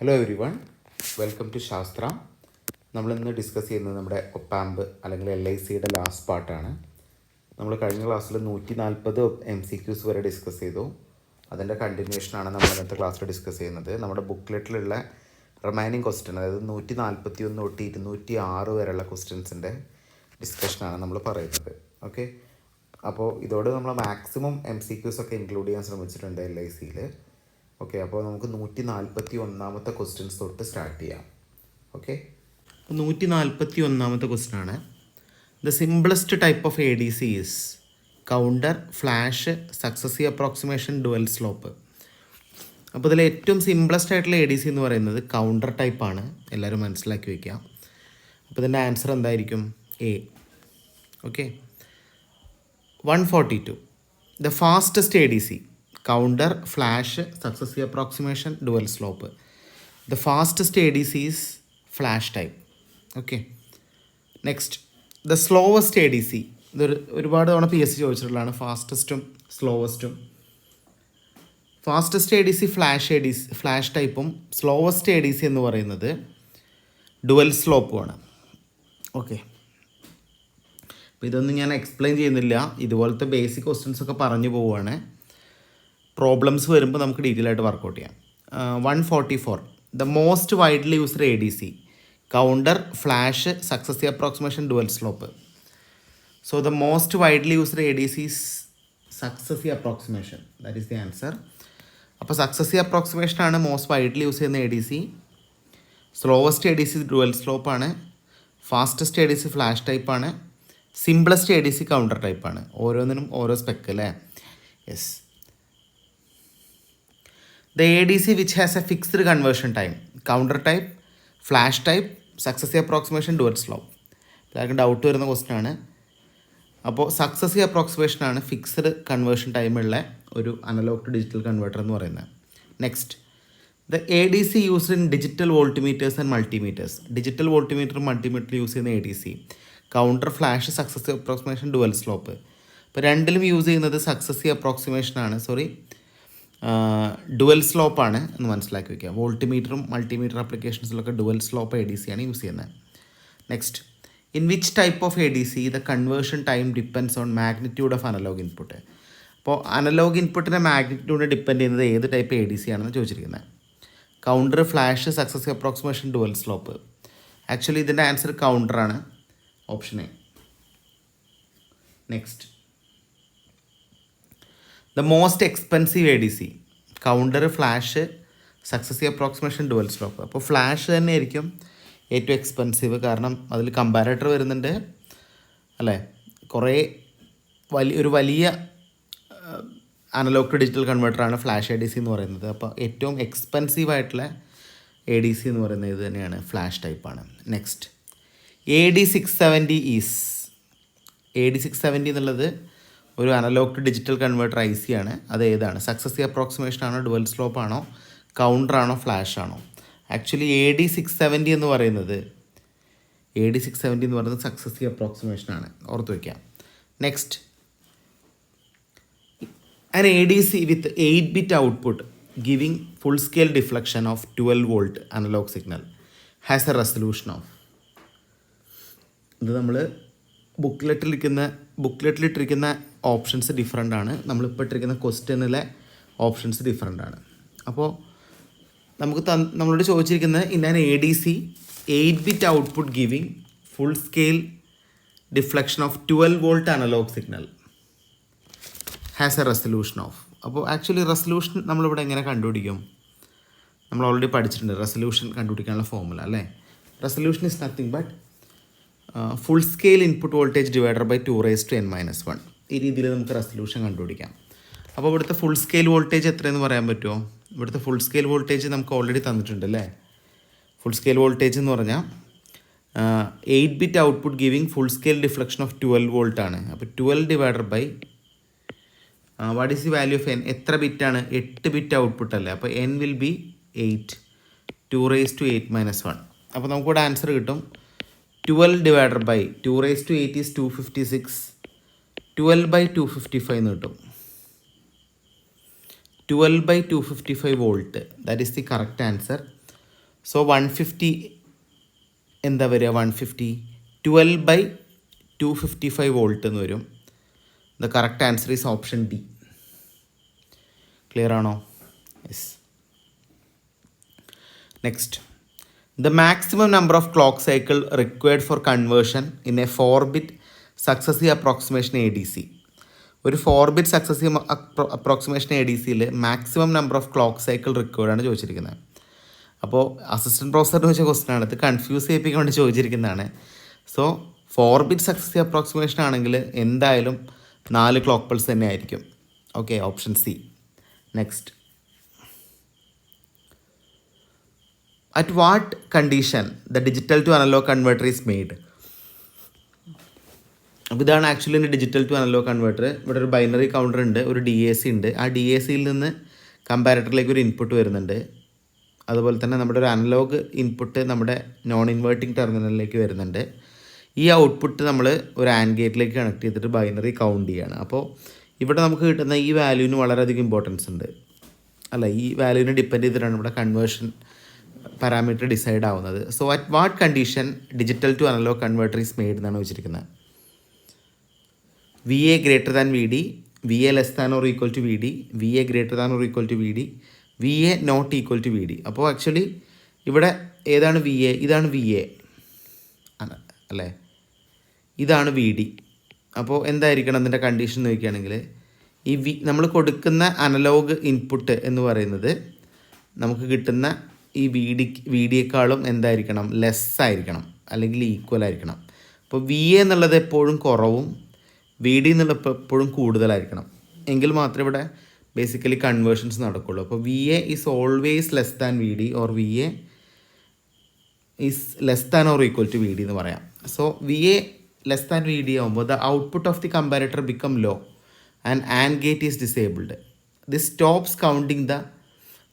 Hello everyone, welcome to Shastra. നമ്മളിന്ന് discuss ചെയ്യുന്നത് നമ്മുടെ ഒപ്പാമ്പ് അല്ലെങ്കിൽ LICയുടെ ലാസ്റ്റ് പാർട്ടാണ്. നമ്മൾ കഴിഞ്ഞ ക്ലാസ്സിൽ 140 MCQs വരെ ഡിസ്കസ് ചെയ്തു. അതിൻ്റെ കണ്ടിന്യൂഷനാണ് നമ്മൾ ഇന്നത്തെ ക്ലാസ്സിൽ ഡിസ്കസ് ചെയ്യുന്നത്. നമ്മുടെ ബുക്ക്ലെറ്റിലുള്ള റിമൈനിങ് ക്വസ്റ്റ്യൻ, അതായത് 141 തൊട്ട് 206 വരെയുള്ള ക്വസ്റ്റ്യൻസിൻ്റെ ഡിസ്കഷനാണ് നമ്മൾ പറയുന്നത്. ഓക്കെ, അപ്പോൾ ഇതോടെ നമ്മൾ മാക്സിമം MCQs ഒക്കെ ഇൻക്ലൂഡ് ചെയ്യാൻ ശ്രമിച്ചിട്ടുണ്ട് LICയിൽ. ഓക്കെ, അപ്പോൾ നമുക്ക് 141 ക്വസ്റ്റ്യൻസ് തൊട്ട് സ്റ്റാർട്ട് ചെയ്യാം. ഓക്കെ, 141 ക്വസ്റ്റ്യനാണ്. The simplest type of ADC is counter, flash, successive approximation, dual slope. അപ്പോൾ ഇതിൽ ഏറ്റവും സിംപിളസ്റ്റ് ആയിട്ടുള്ള ADC എന്ന് പറയുന്നത് കൗണ്ടർ ടൈപ്പാണ്. എല്ലാവരും മനസ്സിലാക്കി വയ്ക്കാം. അപ്പോൾ ഇതിൻ്റെ ആൻസർ എന്തായിരിക്കും? A. Okay, 142. The fastest ADC counter, flash, successive approximation, dual slope. The fastest ADC is flash type. Okay, next the slowest ADC. ഇതൊരു ഒരുപാട് തവണ PSC ചോദിച്ചിട്ടുള്ളതാണ്, ഫാസ്റ്റസ്റ്റും സ്ലോവസ്റ്റും. ഫാസ്റ്റസ്റ്റ് ADC ഫ്ലാഷ് ടൈപ്പും സ്ലോവസ്റ്റ് ADC എന്ന് പറയുന്നത് ഡുവൽ സ്ലോപ്പുമാണ്. ഓക്കെ, അപ്പോൾ ഇതൊന്നും ഞാൻ എക്സ്പ്ലെയിൻ ചെയ്യുന്നില്ല. ഇതുപോലത്തെ ബേസിക് ക്വസ്റ്റ്യൻസ് ഒക്കെ പറഞ്ഞു പോവുകയാണ്. പ്രോബ്ലംസ് വരുമ്പോൾ നമുക്ക് ഡീറ്റെയിൽ ആയിട്ട് വർക്കൗട്ട് ചെയ്യാം. 144. The most widely used ADC counter, flash, successive approximation, dual slope. So the most widely used ADC is successive approximation. That is the answer. അപ്പോൾ സക്സസീവ് അപ്രോക്സിമേഷൻ ആണ് most widely use ചെയ്യുന്ന ADC. Slowest ADC dual സ്ലോപ്പാണ്. Fastest ADC flash ടൈപ്പാണ്. Simplest ADC counter ടൈപ്പാണ്. ഓരോന്നിനും ഓരോ spec അല്ലേ? Yes. The ADC which has a fixed conversion time, counter type, flash type, successive approximation, dual slope. എല്ലാവർക്കും doubt വരുന്ന question ആണ്. അപ്പോൾ സക്സസീവ് അപ്രോക്സിമേഷൻ ആണ് ഫിക്സ്ഡ് കൺവേർഷൻ ടൈമുള്ള ഒരു അനലോഗ് ടു ഡിജിറ്റൽ കൺവേർട്ടർ എന്ന് പറയുന്നത്. Next, the ADC used in digital voltmeters and multimeters. Digital വോൾട്ടിമീറ്ററും മൾട്ടിമീറ്റർ യൂസ് ചെയ്യുന്ന ADC counter, flash, successive approximation, dual slope. ഇപ്പോൾ രണ്ടിലും യൂസ് ചെയ്യുന്നത് സക്സസീവ് അപ്രോക്സിമേഷനാണ്, ഡുവൽ സ്ലോപ്പാണ് എന്ന് മനസ്സിലാക്കി വയ്ക്കുക. വോൾട്ടിമീറ്ററും മൾട്ടിമീറ്റർ ആപ്ലിക്കേഷൻസിലൊക്കെ ഡുവൽ സ്ലോപ്പ് ADC ആണ് യൂസ് ചെയ്യുന്നത്. Next, in which type of ADC the conversion time depends on magnitude of analog input. അപ്പോൾ അനലോഗ് ഇൻപുട്ടിൻ്റെ മാഗ്നിറ്റ്യൂഡ് ഡിപ്പെൻഡ് ചെയ്യുന്നത് ഏത് ടൈപ്പ് ADC ആണെന്ന് ചോദിച്ചിരിക്കുന്നത്. Counter, flash, successive approximation, dual slope. Actually ഇതിൻ്റെ answer കൗണ്ടറാണ്, option A. Next, the most expensive ADC counter, flash, successive approximation, dual slope. അപ്പോൾ flash തന്നെ ആയിരിക്കും ഏറ്റവും എക്സ്പെൻസീവ്, കാരണം അതിൽ കമ്പാരേറ്റർ വരുന്നുണ്ട് അല്ലേ. കുറേ ഒരു വലിയ അനലോഗ് ടു ഡിജിറ്റൽ കൺവേർട്ടറാണ് ഫ്ലാഷ് ADC എന്ന് പറയുന്നത്. അപ്പോൾ ഏറ്റവും എക്സ്പെൻസീവ് ആയിട്ടുള്ള ADC എന്ന് പറയുന്നത് ഇത് തന്നെയാണ്, ഫ്ലാഷ് ടൈപ്പാണ്. Next, AD670 is. AD670 എന്നുള്ളത് ഒരു analogue to digital converter IC ആണ്. അത് ഏതാണ്? സക്സസീവ് അപ്രോക്സിമേഷൻ ആണോ, ഡുവൽ സ്ലോപ്പ് ആണോ, കൗണ്ടർ ആണോ, ഫ്ലാഷ് ആണോ? ആക്ച്വലി AD670 എന്ന് പറയുന്നത് സക്സസീവ് അപ്രോക്സിമേഷൻ ആണ്, ഓർത്ത് വയ്ക്കാം. Next, an ADC with 8-bit output giving full scale deflection of 12 volt analogue signal has a resolution of. ഇത് നമ്മൾ ബുക്ക്ലെറ്റിലിട്ടിരിക്കുന്ന ഓപ്ഷൻസ് ഡിഫറെൻ്റ് ആണ്. നമ്മളിപ്പോൾ ഇട്ടിരിക്കുന്ന ക്വസ്റ്റ്യനിലെ ഓപ്ഷൻസ് ഡിഫറെൻ്റ് ആണ്. അപ്പോൾ നമ്മളോട് ചോദിച്ചിരിക്കുന്നത് in an ADC 8-bit output giving full scale deflection of 12 volt analogue signal has a resolution of. അപ്പോൾ ആക്ച്വലി റെസൊല്യൂഷൻ നമ്മളിവിടെ എങ്ങനെ കണ്ടുപിടിക്കും? നമ്മൾ ഓൾറെഡി പഠിച്ചിട്ടുണ്ട് റെസൊല്യൂഷൻ കണ്ടുപിടിക്കാനുള്ള ഫോർമുല അല്ലേ. Resolution is nothing but full scale input voltage divider by 2n-1. ഈ രീതിയിൽ നമുക്ക് റെസൊല്യൂഷൻ കണ്ടുപിടിക്കാം. അപ്പോൾ ഇവിടുത്തെ ഫുൾ സ്കെയിൽ വോൾട്ടേജ് എത്രയെന്ന് പറയാൻ പറ്റുമോ? ഇവിടുത്തെ ഫുൾ സ്കെയിൽ വോൾട്ടേജ് നമുക്ക് ഓൾറെഡി തന്നിട്ടുണ്ട് അല്ലേ. ഫുൾ സ്കെയിൽ വോൾട്ടേജ് എന്ന് പറഞ്ഞാൽ 8-bit output giving full scale deflection of 12 volt ആണ്. അപ്പോൾ 12 divider by what is the value of n? എത്ര ബിറ്റാണ്? 8 bit ഔട്ട്പുട്ട് അല്ലേ. അപ്പോൾ n വിൽ ബി 8, 2⁻⁸ അപ്പോൾ നമുക്കിവിടെ ആൻസർ കിട്ടും 12 divided by 2⁸ is 256, 12/255 എന്ന് കിട്ടും. 12/255 volt. That is the correct answer. So 150 എന്താ വരിക? 150 12/255 വോൾട്ട് എന്ന് വരും. The correct answer is option D. Clear ആണോ? Yes. Next, the maximum number of clock cycle required for conversion in a 4-bit successive approximation ADC. ഒരു 4-bit successive approximation ADCയിൽ maximum number of clock cycle required ആണ് ചോദിച്ചിരിക്കുന്നത്. അപ്പോൾ assistant പ്രൊഫസറിന് ചോദിച്ച question ആണ്, ഇത് confuse ചെയ്യിപ്പിക്കാൻ വേണ്ടി ചോദിച്ചിരിക്കുന്നതാണ്. സോ 4-bit സക്സസീവ് അപ്രോക്സിമേഷൻ ആണെങ്കിൽ എന്തായാലും 4 ക്ലോക്ക് പൾസ് തന്നെ ആയിരിക്കും. Okay, option C. Next, at what condition the digital to analog converter is made? അപ്പോൾ ഇതാണ് ആക്ച്വലി എൻ്റെ ഡിജിറ്റൽ ടു അനലോഗ് കൺവേർട്ടർ. ഇവിടെ ഒരു ബൈനറി കൗണ്ടർ ഉണ്ട്, ഒരു DAC ഉണ്ട്. ആ DACയിൽ നിന്ന് കമ്പാരറ്ററിലേക്ക് ഒരു ഇൻപുട്ട് വരുന്നുണ്ട്. അതുപോലെ തന്നെ നമ്മുടെ ഒരു അനലോഗ് ഇൻപുട്ട് നമ്മുടെ നോൺ ഇൻവേർട്ടിംഗ് ടെർമിനലിലേക്ക് വരുന്നുണ്ട്. ഈ ഔട്ട്പുട്ട് നമ്മൾ ഒരു ആൻഡ് ഗേറ്റിലേക്ക് കണക്ട് ചെയ്തിട്ട് ബൈനറി കൗണ്ട് ചെയ്യുകയാണ്. അപ്പോൾ ഇവിടെ നമുക്ക് കിട്ടുന്ന ഈ വാല്യൂവിന് വളരെയധികം ഇമ്പോർട്ടൻസ് ഉണ്ട്, അല്ല, ഈ വാല്യൂവിനെ ഡിപ്പെൻഡ് ചെയ്തിട്ടാണ് ഇവിടെ കൺവേർഷൻ പാരാമീറ്റർ ഡിസൈഡ് ആവുന്നത്. So at what condition digital to analogue converter is made എന്നാണ് വെച്ചിരിക്കുന്നത്. VA greater than VD, VA less than or equal to VD, VA greater than or equal to VD, VA not equal to VD. അപ്പോൾ actually ഇവിടെ ഏതാണ് VA? ഇതാണ് VA അല്ലേ, ഇതാണ് VD. അപ്പോൾ എന്തായിരിക്കണം അതിൻ്റെ കണ്ടീഷൻ നോക്കുകയാണെങ്കിൽ, ഈ നമ്മൾ കൊടുക്കുന്ന അനലോഗ് ഇൻപുട്ട് എന്ന് പറയുന്നത് നമുക്ക് കിട്ടുന്ന ഈ VDയേക്കാളും എന്തായിരിക്കണം? ലെസ് ആയിരിക്കണം, അല്ലെങ്കിൽ ഈക്വൽ ആയിരിക്കണം. അപ്പോൾ VA എന്നുള്ളത് എപ്പോഴും കുറവും VD എന്നുള്ളത് എപ്പോഴും കൂടുതലായിരിക്കണം, എങ്കിൽ മാത്രമേ ഇവിടെ ബേസിക്കലി കൺവേർഷൻസ് നടക്കുള്ളൂ. അപ്പോൾ VA is always less than VD or VA is less than or equal to VD എന്ന് പറയാം. So VA less than VD ആകുമ്പോൾ the output of the comparator become low and gate is disabled. This stops counting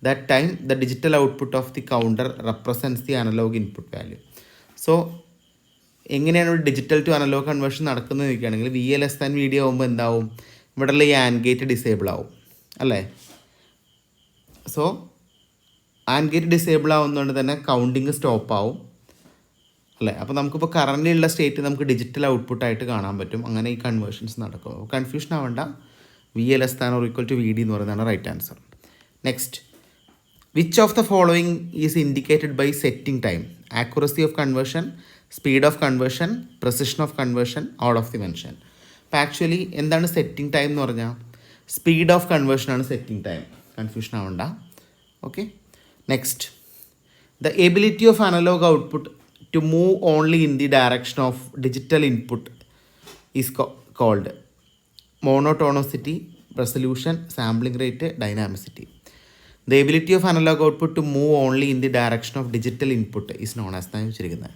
that time the digital output of the counter represents the analog input value. So എങ്ങനെയാണ് ഒരു digital to analogue conversion നടക്കുന്നത് ചോദിക്കുകയാണെങ്കിൽ VA less than VD ആകുമ്പോൾ എന്താവും? ഇവിടെയുള്ള ഈ and gate disable ആവും, അല്ലേ? സോ ആൻഡ് ഗേറ്റ് ഡിസേബിൾ ആവുന്നതുകൊണ്ട് തന്നെ കൗണ്ടിങ് സ്റ്റോപ്പ് ആവും, അല്ലേ? അപ്പോൾ നമുക്കിപ്പോൾ കറൻ്റ് ഉള്ള സ്റ്റേറ്റ് നമുക്ക് ഡിജിറ്റൽ ഔട്ട്പുട്ടായിട്ട് കാണാൻ പറ്റും. അങ്ങനെ ഈ കൺവേർഷൻസ് നടക്കും. അപ്പോൾ കൺഫ്യൂഷൻ ആവേണ്ട, VA less than or equal to VD എന്ന് പറയുന്നതാണ് right answer. Next, which of the following is indicated by setting time? Accuracy of conversion, speed of conversion, precision of conversion, all of the mention. അപ്പോൾ actually എന്താണ് setting time എന്ന് പറഞ്ഞാൽ speed of conversion ആണ് setting time. Confusion ആവണ്ട. Okay, next, the ability of analog output to move only in the direction of digital input is called monotonicity, resolution, sampling rate, dynamicity. The ability of analog output to move only in the direction of digital input is known as എന്നാണ് വെച്ചിരിക്കുന്നത്,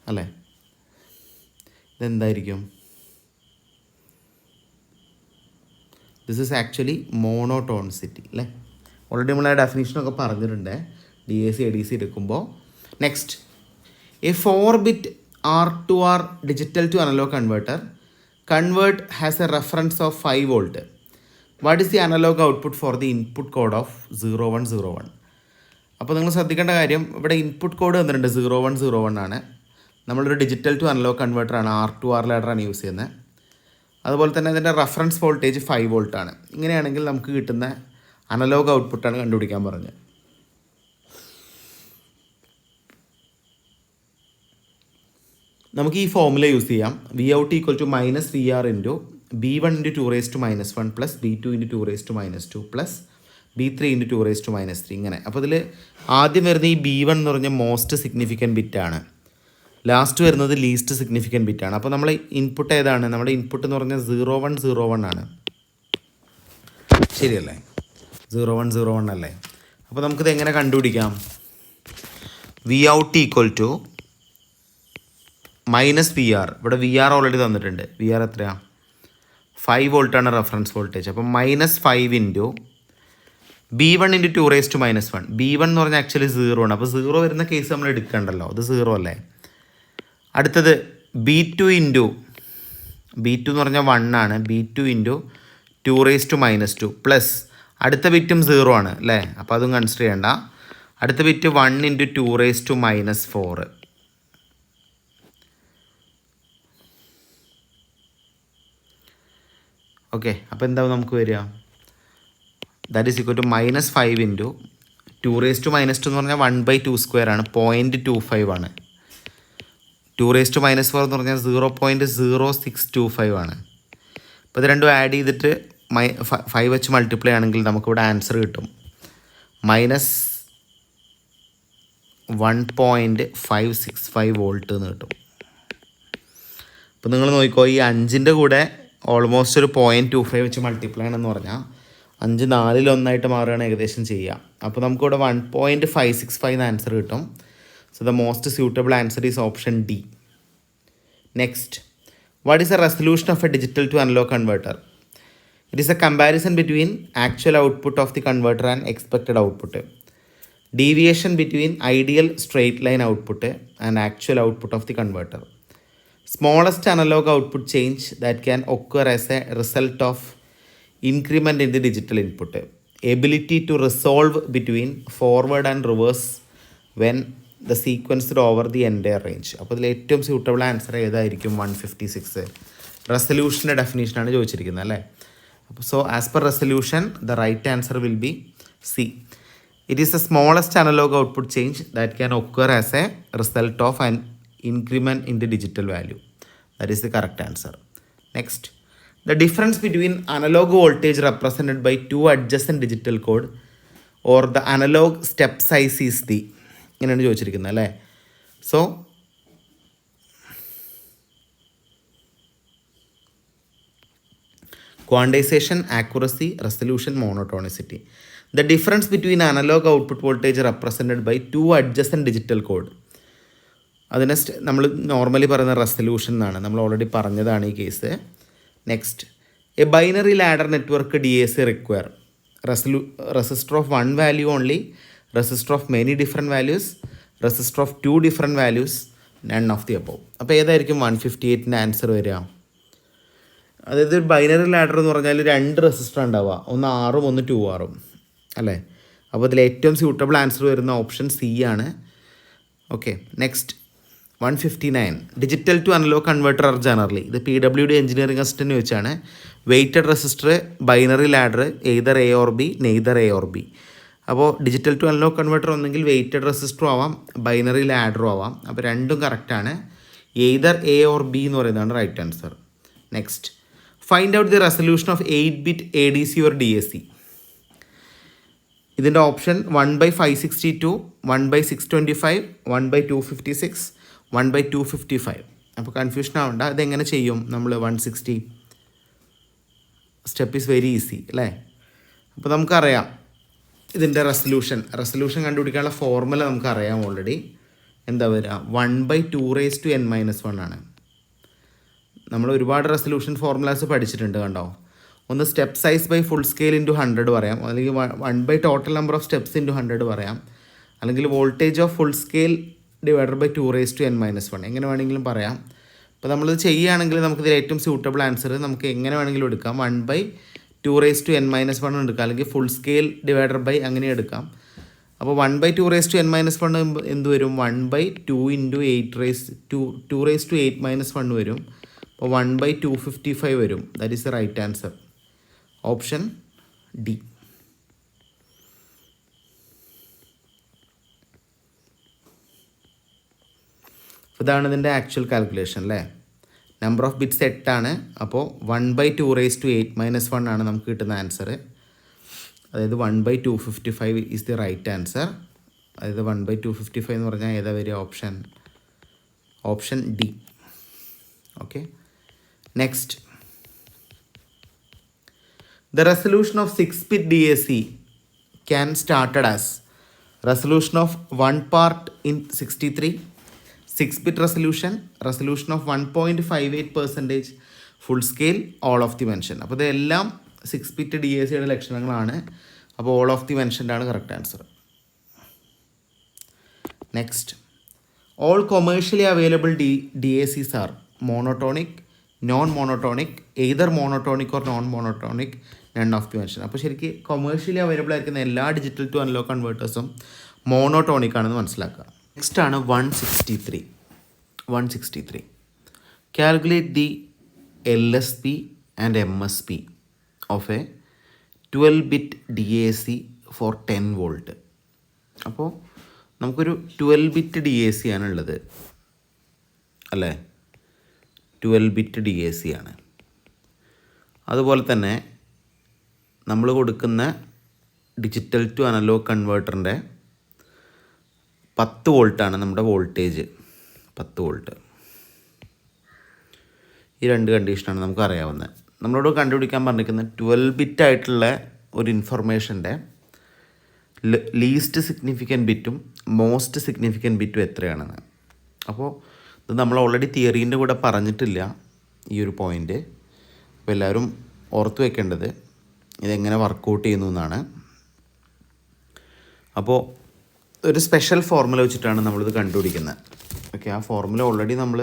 അല്ലേ? ഇതെന്തായിരിക്കും? This is actually monotonicity, അല്ലേ? Already നമ്മൾ ആ ഡെഫിനേഷനൊക്കെ പറഞ്ഞിട്ടുണ്ട് DAC ADC എടുക്കുമ്പോൾ. Next, A 4-bit R2R digital to analog convert has a reference of 5 volt. What is the analogue output for the input code of 0101? അപ്പോൾ നിങ്ങൾ ശ്രദ്ധിക്കേണ്ട കാര്യം, ഇവിടെ ഇൻപുട്ട് കോഡ് തന്നിട്ടുണ്ട് 0101 ആണ്. നമ്മളൊരു ഡിജിറ്റൽ ടു അനലോഗ് കൺവേർട്ടറാണ്, R2R ലാഡറാണ് യൂസ് ചെയ്യുന്നത്. അതുപോലെ തന്നെ അതിൻ്റെ റെഫറൻസ് വോൾട്ടേജ് 5 വോൾട്ട് ആണ്. ഇങ്ങനെയാണെങ്കിൽ നമുക്ക് കിട്ടുന്ന അനലോഗ് ഔട്ട്പുട്ടാണ് കണ്ടുപിടിക്കാൻ പറഞ്ഞത്. നമുക്ക് ഈ ഫോർമുല യൂസ് ചെയ്യാം. Vout equal to minus VR into B1 into 2 raised to minus 1 plus B2 into 2 raised to minus 2 plus B3 into 2 raised to minus 3. ഇങ്ങനെ. അപ്പോൾ ഇതിൽ ആദ്യം വരുന്ന ഈ B1 എന്ന് പറഞ്ഞാൽ മോസ്റ്റ് സിഗ്നിഫിക്കൻറ്റ് ബിറ്റാണ്, ലാസ്റ്റ് വരുന്നത് ലീസ്റ്റ് സിഗ്നിഫിക്കൻറ്റ് ബിറ്റാണ്. അപ്പോൾ നമ്മൾ ഇൻപുട്ട് ഏതാണ്? നമ്മുടെ ഇൻപുട്ട് എന്ന് പറഞ്ഞാൽ 0101 ആണ്, ശരിയല്ലേ? 0101 അല്ലേ? അപ്പോൾ നമുക്കിത് എങ്ങനെ കണ്ടുപിടിക്കാം? Vout equal to minus VR. ഇവിടെ VR ഓൾറെഡി തന്നിട്ടുണ്ട്. VR എത്രയാണ്? 5 വോൾട്ടാണ് റെഫറൻസ് വോൾട്ടേജ്. അപ്പം -5 into B1 into 2 raised to minus 1. B1 എന്ന് പറഞ്ഞാൽ ആക്ച്വലി 0 ആണ്. അപ്പോൾ 0 വരുന്ന കേസ് നമ്മൾ എടുക്കണ്ടല്ലോ, അത് 0 അല്ലേ? അടുത്തത് B2 എന്ന് പറഞ്ഞാൽ 1 ആണ്. B2 into 2 raised to minus 2 plus അടുത്ത ബിറ്റും 0 ആണ്, അല്ലേ? അപ്പോൾ അതും കൺസിഡർ ചെയ്യേണ്ട. അടുത്ത ബിറ്റ് 1 × 2⁻⁴. ഓക്കെ, അപ്പോൾ എന്താവും നമുക്ക് വരിക? ദാറ്റ് ഈസ് ഈക്വൽ ടു -5 × 2⁻2 എന്ന് പറഞ്ഞാൽ 1/2² ആണ്, 0.25 ആണ്. 2⁻4 എന്ന് പറഞ്ഞാൽ 0.0625 ആണ്. അപ്പോൾ ഇത് രണ്ടും ആഡ് ചെയ്തിട്ട് 5 വെച്ച് മൾട്ടിപ്ലൈ ആണെങ്കിൽ നമുക്കിവിടെ ആൻസർ കിട്ടും -1.565 വോൾട്ട് എന്ന് കിട്ടും. അപ്പോൾ നിങ്ങൾ നോക്കിക്കോ, ഈ 5ൻ്റെ കൂടെ ഓൾമോസ്റ്റ് ഒരു 0.25 വെച്ച് മൾട്ടിപ്ലൈ ആണെന്ന് പറഞ്ഞാൽ 5 4-1 മാറുകയാണ് ഏകദേശം ചെയ്യുക. അപ്പോൾ നമുക്കിവിടെ 1.565 ആൻസർ കിട്ടും. So the most suitable answer is option D. Next, what is a resolution of a digital to analogue converter? It is a comparison between actual output of the converter and expected output. Deviation between ideal straight line output and actual output of the converter. Smallest analog output change that can occur as a result of increment in the digital input. Ability to resolve between forward and reverse when the sequenced over the entire range. അപ്പോൾ ഇതിൽ ഏറ്റവും suitable answer ഏതായിരിക്കും? 156. റെസൊല്യൂഷൻ്റെ ഡെഫിനേഷനാണ് ചോദിച്ചിരിക്കുന്നത് അല്ലേ? So as per resolution, the right answer will be C. It is the smallest analog output change that can occur as a result of an increment in the digital value. That is the correct answer. Next, the difference between analog voltage represented by two adjacent digital code or the analog step size is the ഇങ്ങനെയാണ് ചോദിച്ചിരിക്കുന്നത് അല്ലേ? So quantization, accuracy, resolution, monotonicity. The difference between analog output voltage represented by two adjacent digital code. അതിനെ നമ്മൾ normally പറയുന്ന resolution എന്നാണ്, നമ്മൾ already പറഞ്ഞതാണ് ഈ case. Next, A binary ladder network DAC require resistor of 1 value only, resistor of many different values, resistor of 2 different values, none of the above. അപ്പോൾ ഏതായിരിക്കും 158ൻ്റെ answer വരിക? അതായത് ബൈനറി ലാഡർ എന്ന് പറഞ്ഞാൽ 2 റെസിസ്റ്റർ ഉണ്ടാവുക, ഒന്ന് R-ഉം ഒന്ന് 2R-ഉം അല്ലേ? അപ്പോൾ ഇതിൽ ഏറ്റവും സ്യൂട്ടബിൾ ആൻസർ വരുന്ന ഓപ്ഷൻ C ആണ്. Okay, next 159. Digital to analogue converter are generally, ഇത് PWD എഞ്ചിനീയറിംഗ് അസിസ്റ്റൻ്റ് വെച്ചാണ്. Weighted resistor, binary ladder, either A or B, neither A or B. അപ്പോൾ ഡിജിറ്റൽ ടു അനലോഗ് കൺവേർട്ടർ ഒന്നെങ്കിൽ weighted റെസിസ്റ്ററും ആവാം, binary ലാഡറും ആവാം. അപ്പോൾ രണ്ടും കറക്റ്റാണ്. എയ്തർ A or B എന്ന് പറയുന്നതാണ് right answer. Next, find out the resolution of 8-bit ADC or DAC. ഇതിൻ്റെ ഓപ്ഷൻ 1/562, 1/625, 1/256, 1/255. അപ്പോൾ കൺഫ്യൂഷൻ ആവണ്ട, ഇതെങ്ങനെ ചെയ്യും നമ്മൾ? 160 സ്റ്റെപ്പ് ഈസ് വെരി ഈസി അല്ലേ? അപ്പോൾ നമുക്കറിയാം ഇതിൻ്റെ റെസൊല്യൂഷൻ കണ്ടുപിടിക്കാനുള്ള ഫോർമുല നമുക്കറിയാം ഓൾറെഡി. എന്താ വരിക? 1/2⁻n-1 ആണ്. നമ്മൾ ഒരുപാട് റെസൊല്യൂഷൻ ഫോർമുലാസ് പഠിച്ചിട്ടുണ്ട് കണ്ടോ. ഒന്ന് step size by full scale into 100 പറയാം, അല്ലെങ്കിൽ 1 total number of steps into 100 പറയാം, അല്ലെങ്കിൽ voltage of full scale divided by 2⁻n-1, എങ്ങനെ വേണമെങ്കിലും പറയാം. അപ്പോൾ നമ്മളിത് ചെയ്യുകയാണെങ്കിൽ നമുക്കിതിൽ ഏറ്റവും സ്യൂട്ടബിൾ ആൻസർ നമുക്ക് എങ്ങനെ വേണമെങ്കിലും എടുക്കാം. 1/2⁻n-1 എടുക്കാം, അല്ലെങ്കിൽ ഫുൾ സ്കെയിൽ ഡിവൈഡഡ് ബൈ അങ്ങനെ എടുക്കാം. അപ്പോൾ 1/2⁻n-1 എന്ത് വരും? 1/2 × 2⁻8-1 വരും. അപ്പോൾ 1/255 വരും. That is the right answer. Option D. ഇതാണ് ഇതിൻ്റെ ആക്ച്വൽ കാൽക്കുലേഷൻ അല്ലേ? നമ്പർ ഓഫ് ബിറ്റ്സ് 8 ആണ്. അപ്പോൾ 1/2⁻8-1 ആണ് നമുക്ക് കിട്ടുന്ന ആൻസർ. അതായത് 1/255 ഈസ് ദി റൈറ്റ് ആൻസർ. അതായത് 1/255 എന്ന് പറഞ്ഞാൽ ഏതാ വരിക? Option D. Okay, next, the resolution of 6-bit DAC can started as resolution of 1 part in 63, 6-bit resolution of 1.58% full scale, all of the mention. അപ്പോൾ ഇതെല്ലാം 6-bit DACയുടെ ലക്ഷണങ്ങളാണ്. അപ്പോൾ ഓൾ ഓഫ് ദി മെൻഷൻ്റെ ആണ് correct answer. Next, all commercially available DACs are monotonic, non monotonic, either monotonic or non monotonic, none of the mention. അപ്പോൾ ശരിക്കും commercially available ആയിരിക്കുന്ന എല്ലാ ഡിജിറ്റൽ ടു അനലോഗ് കൺവേർട്ടേഴ്സും മോണോടോണിക് ആണെന്ന് മനസ്സിലാക്കുക. നെക്സ്റ്റാണ് 163. Calculate the LSP and MSP of a 12-bit DAC for 10 volt. അപ്പോൾ നമുക്കൊരു 12-bit DAC ആണുള്ളത് അല്ലേ, 12-bit DAC ആണ്. അതുപോലെ തന്നെ നമ്മൾ കൊടുക്കുന്ന ഡിജിറ്റൽ ടു അനലോഗ് കൺവേർട്ടറിൻ്റെ 10 വോൾട്ടാണ് നമ്മുടെ വോൾട്ടേജ്, 10 വോൾട്ട്. ഈ രണ്ട് കണ്ടീഷനാണ് നമുക്ക് അറിയാവുന്നത്. നമ്മളോട് കണ്ടുപിടിക്കാൻ പറഞ്ഞിരിക്കുന്നത് 12-bit ആയിട്ടുള്ള ഒരു ഇൻഫർമേഷൻ്റെ ലീസ്റ്റ് സിഗ്നിഫിക്കൻറ്റ് ബിറ്റും മോസ്റ്റ് സിഗ്നിഫിക്കൻറ്റ് ബിറ്റും എത്രയാണെന്ന്. അപ്പോൾ ഇത് നമ്മൾ ഓൾറെഡി തിയറീൻ്റെ കൂടെ പറഞ്ഞിട്ടില്ല ഈ ഒരു പോയിൻ്റ്. അപ്പോൾ എല്ലാവരും ഓർത്ത് വെക്കേണ്ടത് ഇതെങ്ങനെ വർക്കൗട്ട് ചെയ്യുന്നു എന്നാണ്. അപ്പോൾ ഒരു സ്പെഷ്യൽ ഫോർമുല വെച്ചിട്ടാണ് നമ്മളിത് കണ്ടുപിടിക്കുന്നത്. ഓക്കെ, ആ ഫോർമുല ഓൾറെഡി നമ്മൾ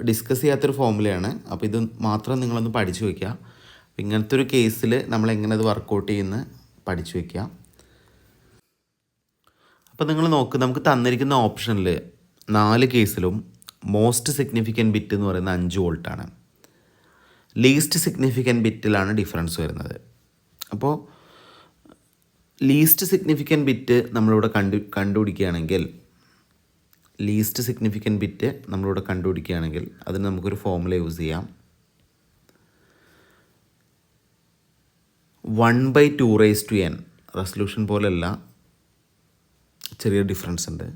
ഡിസ്കസ് ചെയ്യാത്തൊരു ഫോർമുലയാണ്. അപ്പോൾ ഇത് മാത്രം നിങ്ങളൊന്ന് പഠിച്ചു വയ്ക്കുക. അപ്പോൾ ഇങ്ങനത്തെ ഒരു കേസിൽ നമ്മൾ എങ്ങനെ അത് വർക്കൗട്ട് ചെയ്യുന്നത് പഠിച്ചു വയ്ക്കുക. അപ്പോൾ നിങ്ങൾ നോക്ക്, നമുക്ക് തന്നിരിക്കുന്ന ഓപ്ഷനിൽ 4 കേസിലും മോസ്റ്റ് സിഗ്നിഫിക്കൻറ്റ് ബിറ്റ് എന്ന് പറയുന്നത് 5 വോൾട്ടാണ്. ലീസ്റ്റ് സിഗ്നിഫിക്കൻറ്റ് ബിറ്റിലാണ് ഡിഫറൻസ് വരുന്നത്. അപ്പോൾ ലീസ്റ്റ് സിഗ്നിഫിക്കൻറ്റ് ബിറ്റ് നമ്മളിവിടെ കണ്ടുപിടിക്കുകയാണെങ്കിൽ അതിന് നമുക്കൊരു ഫോർമുല യൂസ് ചെയ്യാം. 1/2n. റെസൊല്യൂഷൻ പോലെയല്ല, ചെറിയ ഡിഫറൻസ് ഉണ്ട്.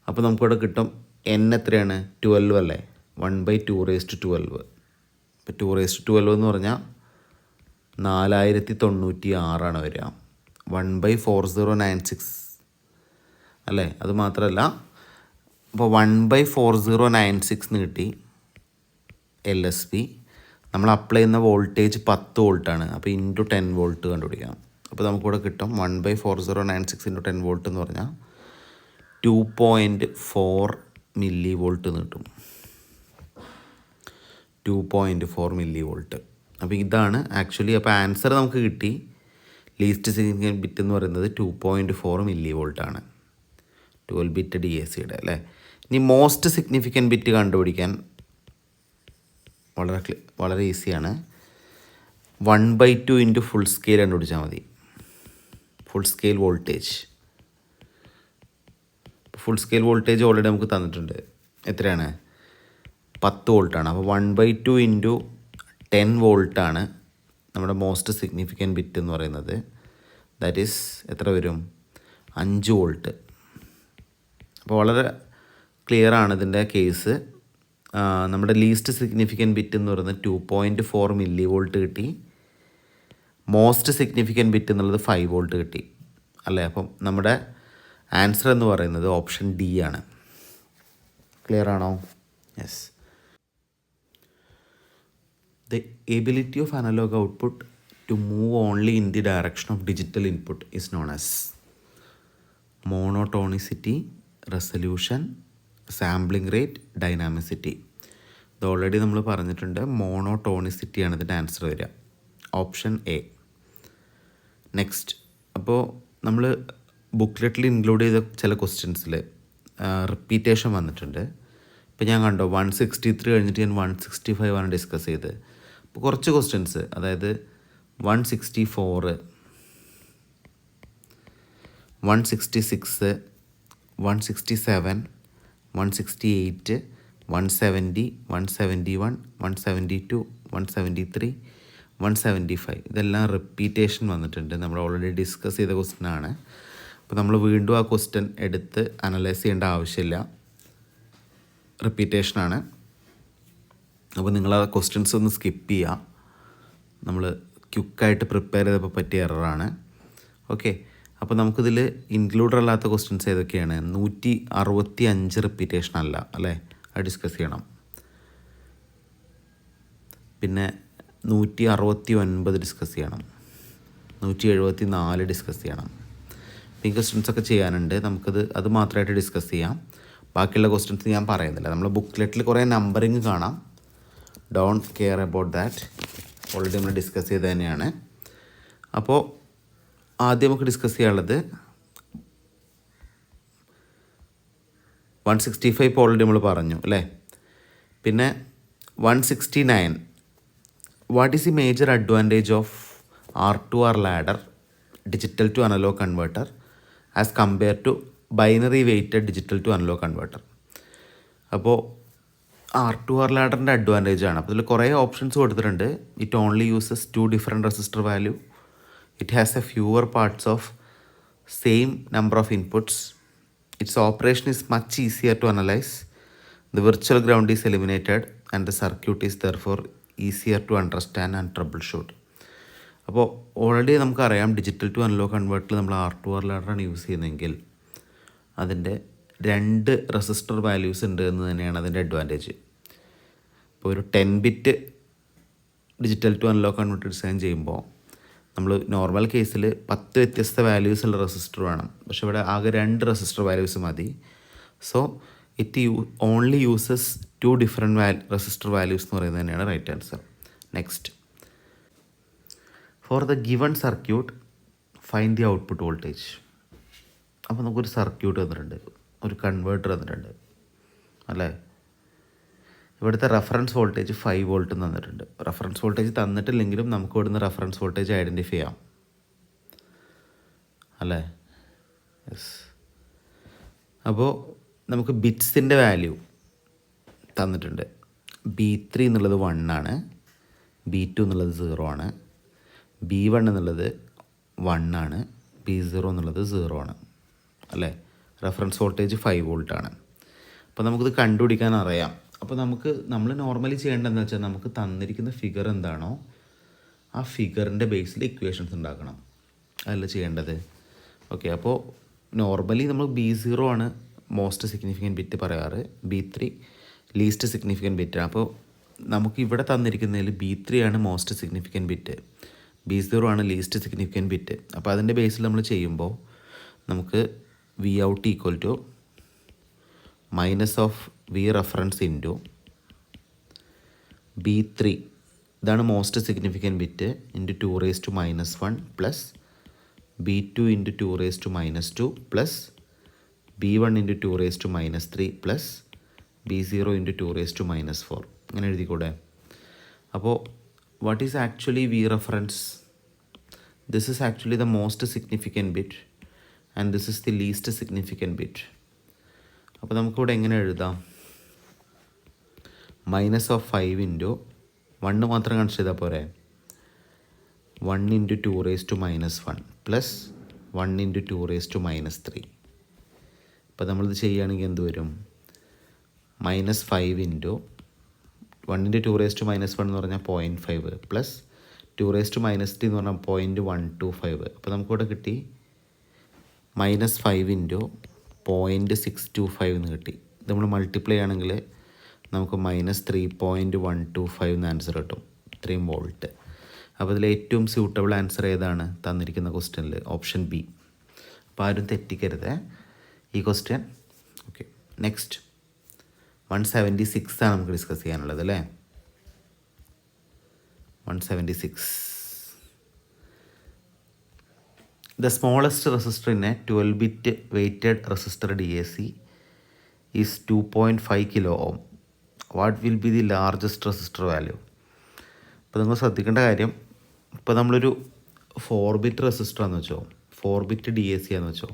അപ്പോൾ നമുക്കിവിടെ കിട്ടും n എത്രയാണ്, 12 അല്ലേ, 1/212. ഇപ്പോൾ 212 എന്ന് പറഞ്ഞാൽ 4096 വരിക. 1/4096 അല്ലേ. അത് മാത്രമല്ല, അപ്പോൾ 1/4096 കിട്ടി LSP. നമ്മൾ അപ്ലൈ ചെയ്യുന്ന വോൾട്ടേജ് 10 വോൾട്ടാണ്. അപ്പോൾ ഇൻറ്റു 10 വോൾട്ട് കണ്ടുപിടിക്കാം. അപ്പോൾ നമുക്കിവിടെ കിട്ടും 1/4096 ഇൻറ്റു 10 വോൾട്ട് എന്ന് പറഞ്ഞാൽ 2.4 മില്ലി വോൾട്ട് എന്ന് കിട്ടും. 2.4 മില്ലി വോൾട്ട്. അപ്പോൾ ഇതാണ് ആക്ച്വലി. അപ്പോൾ ആൻസർ നമുക്ക് കിട്ടി. ലീസ്റ്റ് സിഗ്നിഫിക്കൻറ്റ് ബിറ്റ് എന്ന് പറയുന്നത് 2.4 മില്ലി വോൾട്ടാണ്, 12-bit DACയുടെ അല്ലേ. ഇനി മോസ്റ്റ് സിഗ്നിഫിക്കൻറ്റ് ബിറ്റ് കണ്ടുപിടിക്കാൻ വളരെ ഈസിയാണ്. 1/2 ഇൻറ്റു ഫുൾ സ്കെയിൽ കണ്ടുപിടിച്ചാൽ മതി. ഫുൾ സ്കെയിൽ വോൾട്ടേജ് ഓൾറെഡി നമുക്ക് തന്നിട്ടുണ്ട്. എത്രയാണ്, 10 വോൾട്ടാണ്. അപ്പോൾ 1/2 ഇൻറ്റു 10 വോൾട്ടാണ് നമ്മുടെ മോസ്റ്റ് സിഗ്നിഫിക്കൻറ്റ് ബിറ്റ് എന്ന് പറയുന്നത്. ദാറ്റ് ഈസ് എത്ര വരും, 5 വോൾട്ട്. അപ്പോൾ വളരെ ക്ലിയർ ആണ് ഇതിൻ്റെ കേസ്. നമ്മുടെ ലീസ്റ്റ് സിഗ്നിഫിക്കൻറ്റ് ബിറ്റ് എന്ന് പറയുന്നത് 2.4 മില്ലി വോൾട്ട് കിട്ടി. മോസ്റ്റ് സിഗ്നിഫിക്കൻറ്റ് ബിറ്റ് എന്നുള്ളത് 5 വോൾട്ട് കിട്ടി അല്ലേ. അപ്പം നമ്മുടെ ആൻസർ എന്ന് പറയുന്നത് ഓപ്ഷൻ ഡി ആണ്. ക്ലിയർ ആണോ? Yes. The ability of analog output to move only in the direction of digital input is known as monotonicity, resolution, sampling rate, dynamicity. ഇത് ഓൾറെഡി നമ്മൾ പറഞ്ഞിട്ടുണ്ട്. മോണോടോണിസിറ്റിയാണ് ഇതിൻ്റെ ആൻസർ വരിക, ഓപ്ഷൻ എ. നെക്സ്റ്റ്, അപ്പോൾ നമ്മൾ ബുക്ക്ലെറ്റിൽ include ചെയ്ത ചില ക്വസ്റ്റ്യൻസിൽ റിപ്പീറ്റേഷൻ വന്നിട്ടുണ്ട്. ഇപ്പോൾ ഞാൻ കണ്ടോ 163 കഴിഞ്ഞിട്ട് ഞാൻ 165 ആണ് ഡിസ്കസ് ചെയ്തത്. അപ്പോൾ കുറച്ച് ക്വസ്റ്റ്യൻസ്, അതായത് 164, 166, 167, 168, 170, 171, 172, 173, 175 ഇതെല്ലാം റിപ്പീറ്റേഷൻ വന്നിട്ടുണ്ട്. നമ്മൾ ഓൾറെഡി ഡിസ്കസ് ചെയ്ത ക്വസ്റ്റ്യനാണ്. അപ്പോൾ നമ്മൾ വീണ്ടും ആ ക്വസ്റ്റ്യൻ എടുത്ത് അനലൈസ് ചെയ്യേണ്ട ആവശ്യമില്ല, റിപ്പീറ്റേഷനാണ്. അപ്പോൾ നിങ്ങൾ ആ ക്വസ്റ്റ്യൻസ് ഒന്ന് സ്കിപ്പ് ചെയ്യുക. നമ്മൾ ക്വിക്കായിട്ട് പ്രിപ്പയർ ചെയ്തപ്പോൾ പറ്റിയ എററാണ്. ഓക്കെ, അപ്പോൾ നമുക്കിതിൽ ഇൻക്ലൂഡഡ് അല്ലാത്ത ക്വസ്റ്റ്യൻസ് ഏതൊക്കെയാണ്? 165 റിപ്പീറ്റേഷൻ അല്ല അല്ലേ, അത് ഡിസ്കസ് ചെയ്യണം. പിന്നെ 169 ഡിസ്കസ് ചെയ്യണം, 174 ഡിസ്കസ് ചെയ്യണം. ഈ ക്വസ്റ്റ്യൻസൊക്കെ ചെയ്യാനുണ്ട്. അത് മാത്രമായിട്ട് ഡിസ്കസ് ചെയ്യാം. ബാക്കിയുള്ള ക്വസ്റ്റ്യൻസ് ഞാൻ പറയുന്നില്ല. നമ്മൾ ബുക്ക്ലെറ്റിൽ കുറേ നമ്പറിങ് കാണാം. Don't care about that, already നമ്മൾ ഡിസ്കസ് ചെയ്ത് തന്നെയാണ്. അപ്പോൾ ആദ്യം നമുക്ക് ഡിസ്കസ് ചെയ്യാനുള്ളത് 165 ഇപ്പോൾ ഓൾറെഡി നമ്മൾ പറഞ്ഞു അല്ലേ. പിന്നെ 169, what is the major advantage of R2R ladder digital to analogue converter as compare to binary weighted digital to analogue converter. അപ്പോൾ R2R ലാഡറിൻ്റെ അഡ്വാൻറ്റേജ് ആണ്. അപ്പോൾ ഇതിൽ കുറേ ഓപ്ഷൻസ് കൊടുത്തിട്ടുണ്ട്. It only uses 2 different resistor value, it has a fewer parts of same number of inputs, its operation is much easier to analyse, the virtual ground is eliminated and the circuit is therefore easier to understand and trouble shoot. അപ്പോൾ already നമുക്കറിയാം digital to analog കൺവേർട്ടറിൽ നമ്മൾ R2R ലാഡറാണ് use ചെയ്യുന്നതെങ്കിൽ അതിൻ്റെ 2 resistor values ഉണ്ട് എന്ന് തന്നെയാണ് അതിൻ്റെ അഡ്വാൻറ്റേജ്. ഇപ്പോൾ ഒരു 10 bit digital to analogue converter design ചെയ്യുമ്പോൾ നമ്മൾ നോർമൽ കേസിൽ 10 വ്യത്യസ്ത വാല്യൂസ് ഉള്ള റെസിസ്റ്റർ വേണം. പക്ഷേ ഇവിടെ ആകെ 2 റെസിസ്റ്റർ വാല്യൂസ് മതി. So it only uses 2 different resistor values എന്ന് പറയുന്നത് തന്നെയാണ് right answer. Next, for the given circuit find the output voltage. അപ്പോൾ നമുക്കൊരു സർക്യൂട്ട് തന്നിട്ടുണ്ട്, ഒരു കൺവേർട്ടർ തന്നിട്ടുണ്ട് അല്ലേ. ഇവിടുത്തെ റെഫറൻസ് വോൾട്ടേജ് 5 വോൾട്ട് തന്നിട്ടുണ്ട്. റെഫറൻസ് വോൾട്ടേജ് തന്നിട്ടില്ലെങ്കിലും നമുക്ക് ഇവിടുന്ന് റെഫറൻസ് വോൾട്ടേജ് ഐഡൻറ്റിഫൈ ചെയ്യാം അല്ലേ. യെസ്. അപ്പോൾ നമുക്ക് ബിറ്റ്സിൻ്റെ വാല്യൂ തന്നിട്ടുണ്ട്. B3 എന്നുള്ളത് 1 ആണ്, B2 എന്നുള്ളത് 0 ആണ്, B1 എന്നുള്ളത് 1 ആണ്, B0 എന്നുള്ളത് 0 ആണ് അല്ലേ. Reference voltage 5 വോൾട്ടാണ്. അപ്പോൾ നമുക്കിത് കണ്ടുപിടിക്കാൻ അറിയാം. അപ്പോൾ നമ്മൾ നോർമലി ചെയ്യേണ്ടതെന്ന് വെച്ചാൽ നമുക്ക് തന്നിരിക്കുന്ന ഫിഗർ എന്താണോ ആ ഫിഗറിൻ്റെ ബേസിൽ ഇക്വേഷൻസ് ഉണ്ടാക്കണം, അതല്ല ചെയ്യേണ്ടത്. ഓക്കെ, അപ്പോൾ നോർമലി നമ്മൾ B0 ആണ് മോസ്റ്റ് സിഗ്നിഫിക്കൻറ്റ് ബിറ്റ് പറയാറ്, B3 ലീസ്റ്റ് സിഗ്നിഫിക്കൻറ്റ് ബിറ്റാണ്. അപ്പോൾ നമുക്ക് ഇവിടെ തന്നിരിക്കുന്നതിൽ B3 ആണ് മോസ്റ്റ് സിഗ്നിഫിക്കൻറ്റ് ബിറ്റ്, B0 ആണ് ലീസ്റ്റ് സിഗ്നിഫിക്കൻറ്റ് ബിറ്റ്. അപ്പോൾ അതിൻ്റെ ബേസിൽ നമ്മൾ ചെയ്യുമ്പോൾ നമുക്ക് V out equal to minus of V reference into B3, ഇതാണ് most significant bit, into 2⁻⁻1 plus B2 into 2⁻2 plus B1 into 2⁻3 plus B0 into 2⁻4. അങ്ങനെ എഴുതിക്കൂടെ. അപ്പോൾ what is actually V reference? This is actually the most significant bit and this is the least significant bit. അപ്പോൾ നമുക്കിവിടെ എങ്ങനെ എഴുതാം? Minus of 5 into 1 മാത്രം consider ചെയ്താൽ പോരെ, 1 ഇൻറ്റു 2⁻1 പ്ലസ് 1 ഇൻറ്റു 2⁻3. അപ്പോൾ നമ്മളിത് ചെയ്യുകയാണെങ്കിൽ എന്ത് വരും? -5 ഇൻറ്റു 1 ഇൻറ്റു 2⁻1 എന്ന് പറഞ്ഞാൽ 0.5 പ്ലസ് 2⁻3 എന്ന് പറഞ്ഞാൽ 0.125. അപ്പോൾ നമുക്കിവിടെ കിട്ടി -5 ഇൻറ്റു 0.625 എന്ന് കിട്ടി. ഇത് നമ്മൾ മൾട്ടിപ്ലൈ ആണെങ്കിൽ നമുക്ക് -3.125 എന്ന് ആൻസർ കിട്ടും, 3 വോൾട്ട്. അപ്പോൾ ഇതിൽ ഏറ്റവും സ്യൂട്ടബിൾ ആൻസർ ഏതാണ് തന്നിരിക്കുന്ന ക്വസ്റ്റ്യനിൽ? Option B. അപ്പോൾ ആരും തെറ്റിക്കരുത് ഈ ക്വസ്റ്റ്യൻ. ഓക്കെ, നെക്സ്റ്റ് 176 ആണ് നമുക്ക് ഡിസ്കസ് ചെയ്യാനുള്ളത് അല്ലേ. 176. The smallest resistor in a 12-bit weighted resistor DAC is 2.5 Kilo Ohm. What will be the largest resistor value? ഇപ്പോൾ നിങ്ങൾ ശ്രദ്ധിക്കേണ്ട കാര്യം, ഇപ്പോൾ നമ്മളൊരു 4-bit റെസിസ്റ്റർ ആണെന്ന് വെച്ചോ, 4-bit DAC ആണെന്ന് വെച്ചോ,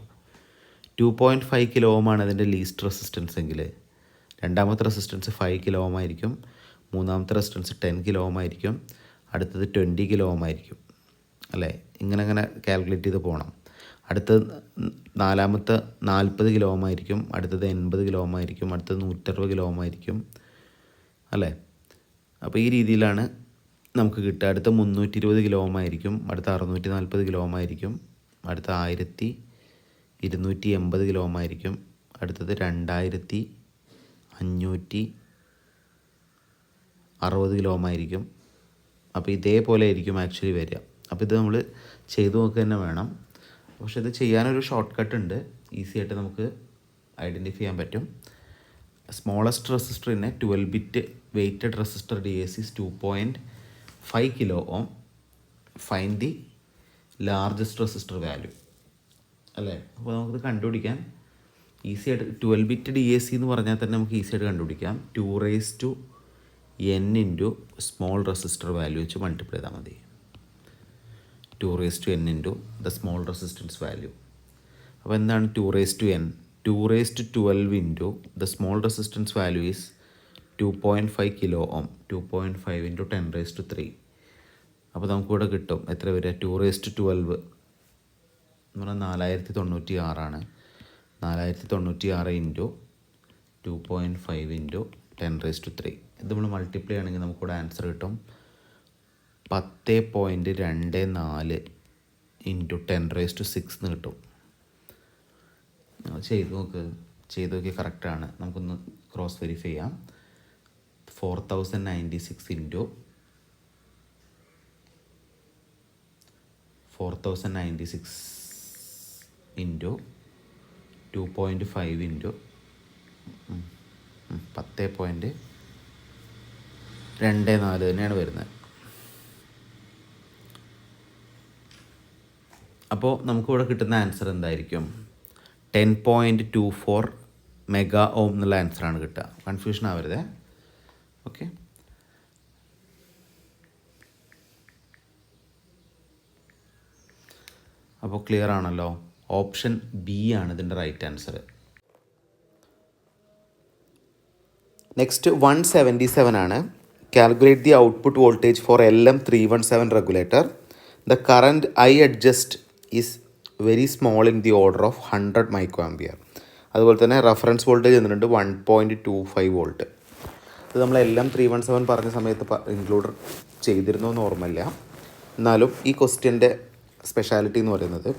2.5 Kilo Ohm ആണ് അതിൻ്റെ ലീസ്റ്റ് റെസിസ്റ്റൻസ് എങ്കിൽ രണ്ടാമത്തെ റെസിസ്റ്റൻസ് 5 Kilo Ohm ആയിരിക്കും, മൂന്നാമത്തെ റെസിസ്റ്റൻസ് 10 Kilo Ohm ആയിരിക്കും, അടുത്തത് 20 Kilo Ohm ആയിരിക്കും അല്ലേ. ഇങ്ങനെ കാൽക്കുലേറ്റ് ചെയ്ത് പോകണം. അടുത്തത് നാലാമത്തെ 40 Kilo Ohm ആയിരിക്കും, അടുത്തത് 80 Kilo Ohm ആയിരിക്കും, അടുത്തത് 160 Kilo Ohm ആയിരിക്കും അല്ലേ. അപ്പോൾ ഈ രീതിയിലാണ് നമുക്ക് കിട്ടുക. അടുത്ത 320 Kilo Ohm ആയിരിക്കും, അടുത്ത 640 Kilo Ohm ആയിരിക്കും, അടുത്ത 1280 Kilo Ohm ആയിരിക്കും, അടുത്തത് 2560 Kilo Ohm ആയിരിക്കും. അപ്പോൾ ഇതേപോലെ ആയിരിക്കും ആക്ച്വലി വരിക. അപ്പോൾ ഇത് നമ്മൾ ചെയ്തു നോക്കുക തന്നെ വേണം. പക്ഷേ ഇത് ചെയ്യാനൊരു ഷോർട്ട് കട്ട് ഉണ്ട്, ഈസി ആയിട്ട് നമുക്ക് ഐഡൻറ്റിഫൈ ചെയ്യാൻ പറ്റും. Smallest resistor in A 12-bit weighted resistor DAC is 2.5 Kilo Ohm. Find the largest resistor value അല്ലേ. അപ്പോൾ നമുക്കിത് കണ്ടുപിടിക്കാൻ ഈസി ആയിട്ട് 12 ബിറ്റ് DAC എന്ന് പറഞ്ഞാൽ തന്നെ നമുക്ക് ഈസി ആയിട്ട് കണ്ടുപിടിക്കാം. 2n into small resistor value വെച്ച് മൾട്ടിപ്ലൈ ചെയ്താൽ മതി. 2n into the small resistance value. അപ്പോൾ എന്താണ് 2n? 212 into the small resistance value is 2.5 kilo ohm. 2.5 into 10⁻³ അപ്പോൾ നമുക്കിവിടെ കിട്ടും എത്ര വരിക? 212 എന്ന് പറഞ്ഞാൽ 4096 4096 ഇൻറ്റു 2.5 ഇൻറ്റു 10⁻³ ഇത് നമ്മൾ മൾട്ടിപ്ലൈ ആണെങ്കിൽ നമുക്കിവിടെ ആൻസർ കിട്ടും 10.24 ഇൻറ്റു 10⁻6 എന്ന് കിട്ടും. ചെയ്ത് നോക്കി കറക്റ്റാണ്. നമുക്കൊന്ന് ക്രോസ് വെരിഫൈ ചെയ്യാം. 4096 ഇൻറ്റു 2.5 ഇൻറ്റു 10.24 തന്നെയാണ് വരുന്നത്. അപ്പോൾ നമുക്കിവിടെ കിട്ടുന്ന ആൻസർ എന്തായിരിക്കും? 10.24 മെഗാ ഓം എന്നുള്ള ആൻസറാണ് കിട്ടുക. കൺഫ്യൂഷൻ ആവരുതേ. ഓക്കെ, അപ്പോൾ ക്ലിയർ ആണല്ലോ. ഓപ്ഷൻ ബി ആണ് ഇതിൻ്റെ റൈറ്റ് ആൻസർ. നെക്സ്റ്റ് 177 ആണ്. Calculate the output voltage for LM317 regulator. The current I adjust is very small in the order of 100 micro ampere. അതുപോലെ തന്നെ റെഫറൻസ് വോൾട്ടേജ് എന്നിട്ടുണ്ട് 1.25 വോൾട്ട്. ഇത് നമ്മൾ LM317 പറഞ്ഞ സമയത്ത് ഇൻക്ലൂഡ് ചെയ്തിരുന്നോ എന്ന് ഓർമ്മയില്ല. എന്നാലും ഈ ക്വസ്റ്റ്യൻ്റെ സ്പെഷ്യാലിറ്റി എന്ന് പറയുന്നത്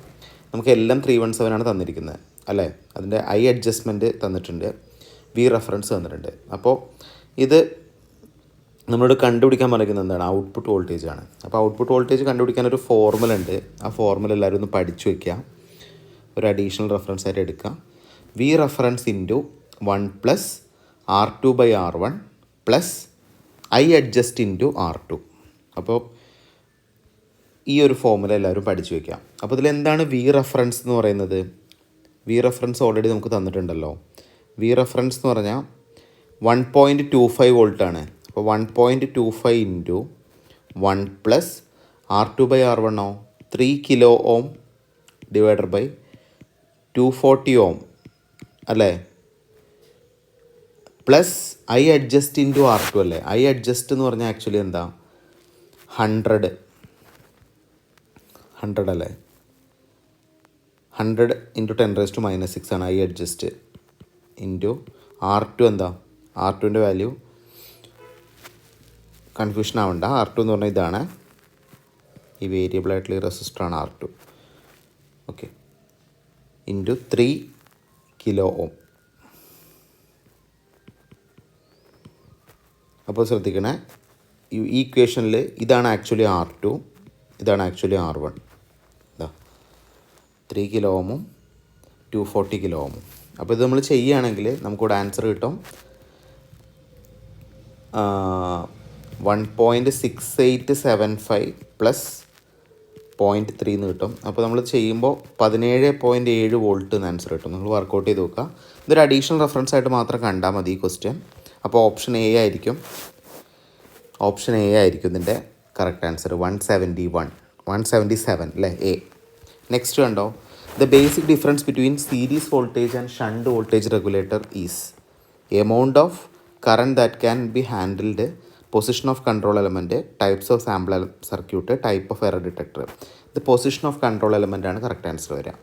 നമുക്ക് LM317 ആണ് തന്നിരിക്കുന്നത് അല്ലേ. അതിൻ്റെ ഐ അഡ്ജസ്റ്റ്മെൻറ്റ് തന്നിട്ടുണ്ട്, വി റെഫറൻസ് തന്നിട്ടുണ്ട്. അപ്പോൾ ഇത് നമ്മളോട് കണ്ടുപിടിക്കാൻ പറയുന്നത് എന്താണ്? ഔട്ട്പുട്ട് വോൾട്ടേജ് ആണ്. അപ്പോൾ ഔട്ട്പുട്ട് വോൾട്ടേജ് കണ്ടുപിടിക്കാൻ ഒരു ഫോർമുല ഉണ്ട്. ആ ഫോർമുല എല്ലാവരും ഒന്ന് പഠിച്ചു വയ്ക്കുക. ഒരു അഡീഷണൽ റെഫറൻസ് ആയിട്ട് എടുക്കുക. V reference into 1 plus R2/R1 plus I adjust into R2. അപ്പോൾ ഈ ഒരു ഫോർമുല എല്ലാവരും പഠിച്ചു വയ്ക്കുക. അപ്പോൾ ഇതിലെന്താണ് വി റെഫറൻസ് എന്ന് പറയുന്നത്? വി റെഫറൻസ് ഓൾറെഡി നമുക്ക് തന്നിട്ടുണ്ടല്ലോ. വി റെഫറൻസ് എന്ന് പറഞ്ഞാൽ 1.25 വോൾട്ടാണ്. അപ്പോൾ 1.25 into 1 plus R2/R1 3 kilo ohm divided by 240 ohm അല്ലേ, plus I adjust into R2 അല്ലേ. ഐ അഡ്ജസ്റ്റ് എന്ന് പറഞ്ഞാൽ ആക്ച്വലി എന്താ? 100 അല്ലേ. 100 ഇൻറ്റു 10⁻⁻6 ആണ് ഐ അഡ്ജസ്റ്റ് ഇൻറ്റു R2 എന്താ? R2ൻ്റെ വാല്യൂ കൺഫ്യൂഷൻ ആവണ്ട. R2 എന്ന് പറഞ്ഞാൽ ഇതാണ്, ഈ വേരിയബിൾ ആയിട്ടുള്ള ഈ റെസിസ്റ്ററാണ് R2. ഓക്കെ, ഇൻറ്റു 3 കിലോ ഓം. അപ്പോൾ ശ്രദ്ധിക്കണേ, ഈ ഇക്വേഷനിൽ ഇതാണ് ആക്ച്വലി R2, ഇതാണ് ആക്ച്വലി R1. ഇതാ 3 കിലോ ഓമും 240 കിലോ ഓമും. അപ്പോൾ ഇത് നമ്മൾ ചെയ്യുകയാണെങ്കിൽ നമുക്കിവിടെ ആൻസർ കിട്ടും 1.6875 പ്ലസ് 0.3 എന്ന് കിട്ടും. അപ്പോൾ നമ്മൾ ചെയ്യുമ്പോൾ 17.7 വോൾട്ട് എന്ന് ആൻസർ കിട്ടും. നിങ്ങൾ വർക്കൗട്ട് ചെയ്ത് നോക്കുക. ഇതൊരു അഡീഷണൽ റെഫറൻസ് ആയിട്ട് മാത്രം കണ്ടാൽ മതി ഈ ക്വസ്റ്റ്യൻ. അപ്പോൾ ഓപ്ഷൻ എ ആയിരിക്കും ഇതിൻ്റെ കറക്റ്റ് ആൻസർ. 177 അല്ലേ, എ. നെക്സ്റ്റ് കണ്ടോ, the basic difference between series voltage and shunt voltage regulator is amount of current that can be handled, position of control element, types of sample circuit, type of error detector. ഇത് position of control element ആണ് correct answer വരിക.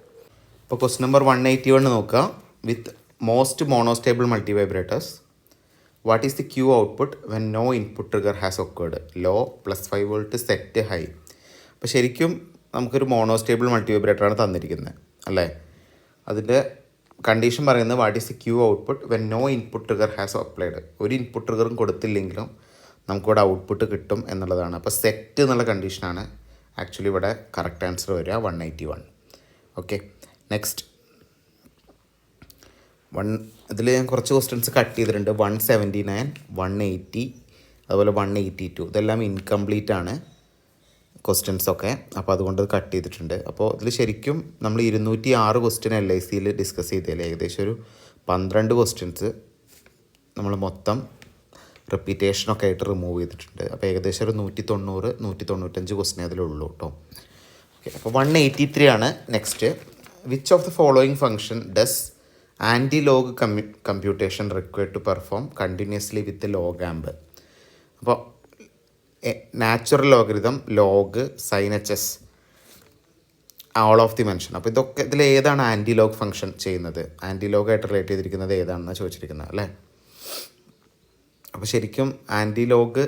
ഇപ്പോൾ question number 181 നോക്കുക. With most monostable multi vibrators, what is the Q output when no input trigger has occurred? Low, +5 volt, set, high. അപ്പോൾ ശരിക്കും നമുക്കൊരു monostable multi വൈബ്രേറ്ററാണ് തന്നിരിക്കുന്നത് അല്ലേ. അതിൻ്റെ കണ്ടീഷൻ പറയുന്നത് what is the Q output when no input trigger has applied. ഒരു input ട്രിഗറും കൊടുത്തില്ലെങ്കിലും നമുക്കിവിടെ ഔട്ട്പുട്ട് കിട്ടും എന്നുള്ളതാണ്. അപ്പോൾ സെറ്റ് എന്നുള്ള കണ്ടീഷനാണ് ആക്ച്വലി ഇവിടെ കറക്റ്റ് ആൻസർ വരിക, 181. ഓക്കെ, നെക്സ്റ്റ് ഇതിൽ ഞാൻ കുറച്ച് ക്വസ്റ്റ്യൻസ് കട്ട് ചെയ്തിട്ടുണ്ട്. 179, 180, അതുപോലെ 182 ഇതെല്ലാം ഇൻകംപ്ലീറ്റ് ആണ്. ക്വസ്റ്റ്യൻസൊക്കെ. അപ്പോൾ അതുകൊണ്ട് കട്ട് ചെയ്തിട്ടുണ്ട്. അപ്പോൾ ഇതിൽ ശരിക്കും നമ്മൾ 206 ക്വസ്റ്റ്യൻ LICയിൽ ഡിസ്കസ് ചെയ്തതിൽ ഏകദേശം ഒരു 12 ക്വസ്റ്റ്യൻസ് നമ്മൾ മൊത്തം റിപ്പീറ്റേഷനൊക്കെ ആയിട്ട് റിമൂവ് ചെയ്തിട്ടുണ്ട്. അപ്പോൾ ഏകദേശം ഒരു 195 ക്വസ്റ്റ്യൻ അതിലുള്ളൂ കേട്ടോ. ഓക്കെ, അപ്പോൾ 183 ആണ് next. Which of the following function does anti log computation required to perform continuously with log amp? അപ്പോൾ natural logarithm, log, sine HS, all of the mention. അപ്പോൾ ഇതൊക്കെ ഇതിൽ ഏതാണ് ആൻറ്റി ലോഗ് ഫംഗ്ഷൻ ചെയ്യുന്നത്? Anti ലോഗായിട്ട് relate ചെയ്തിരിക്കുന്നത് ഏതാണെന്നാണ് ചോദിച്ചിരിക്കുന്നത് അല്ലേ. അപ്പോൾ ശരിക്കും ആൻറ്റി ലോഗ്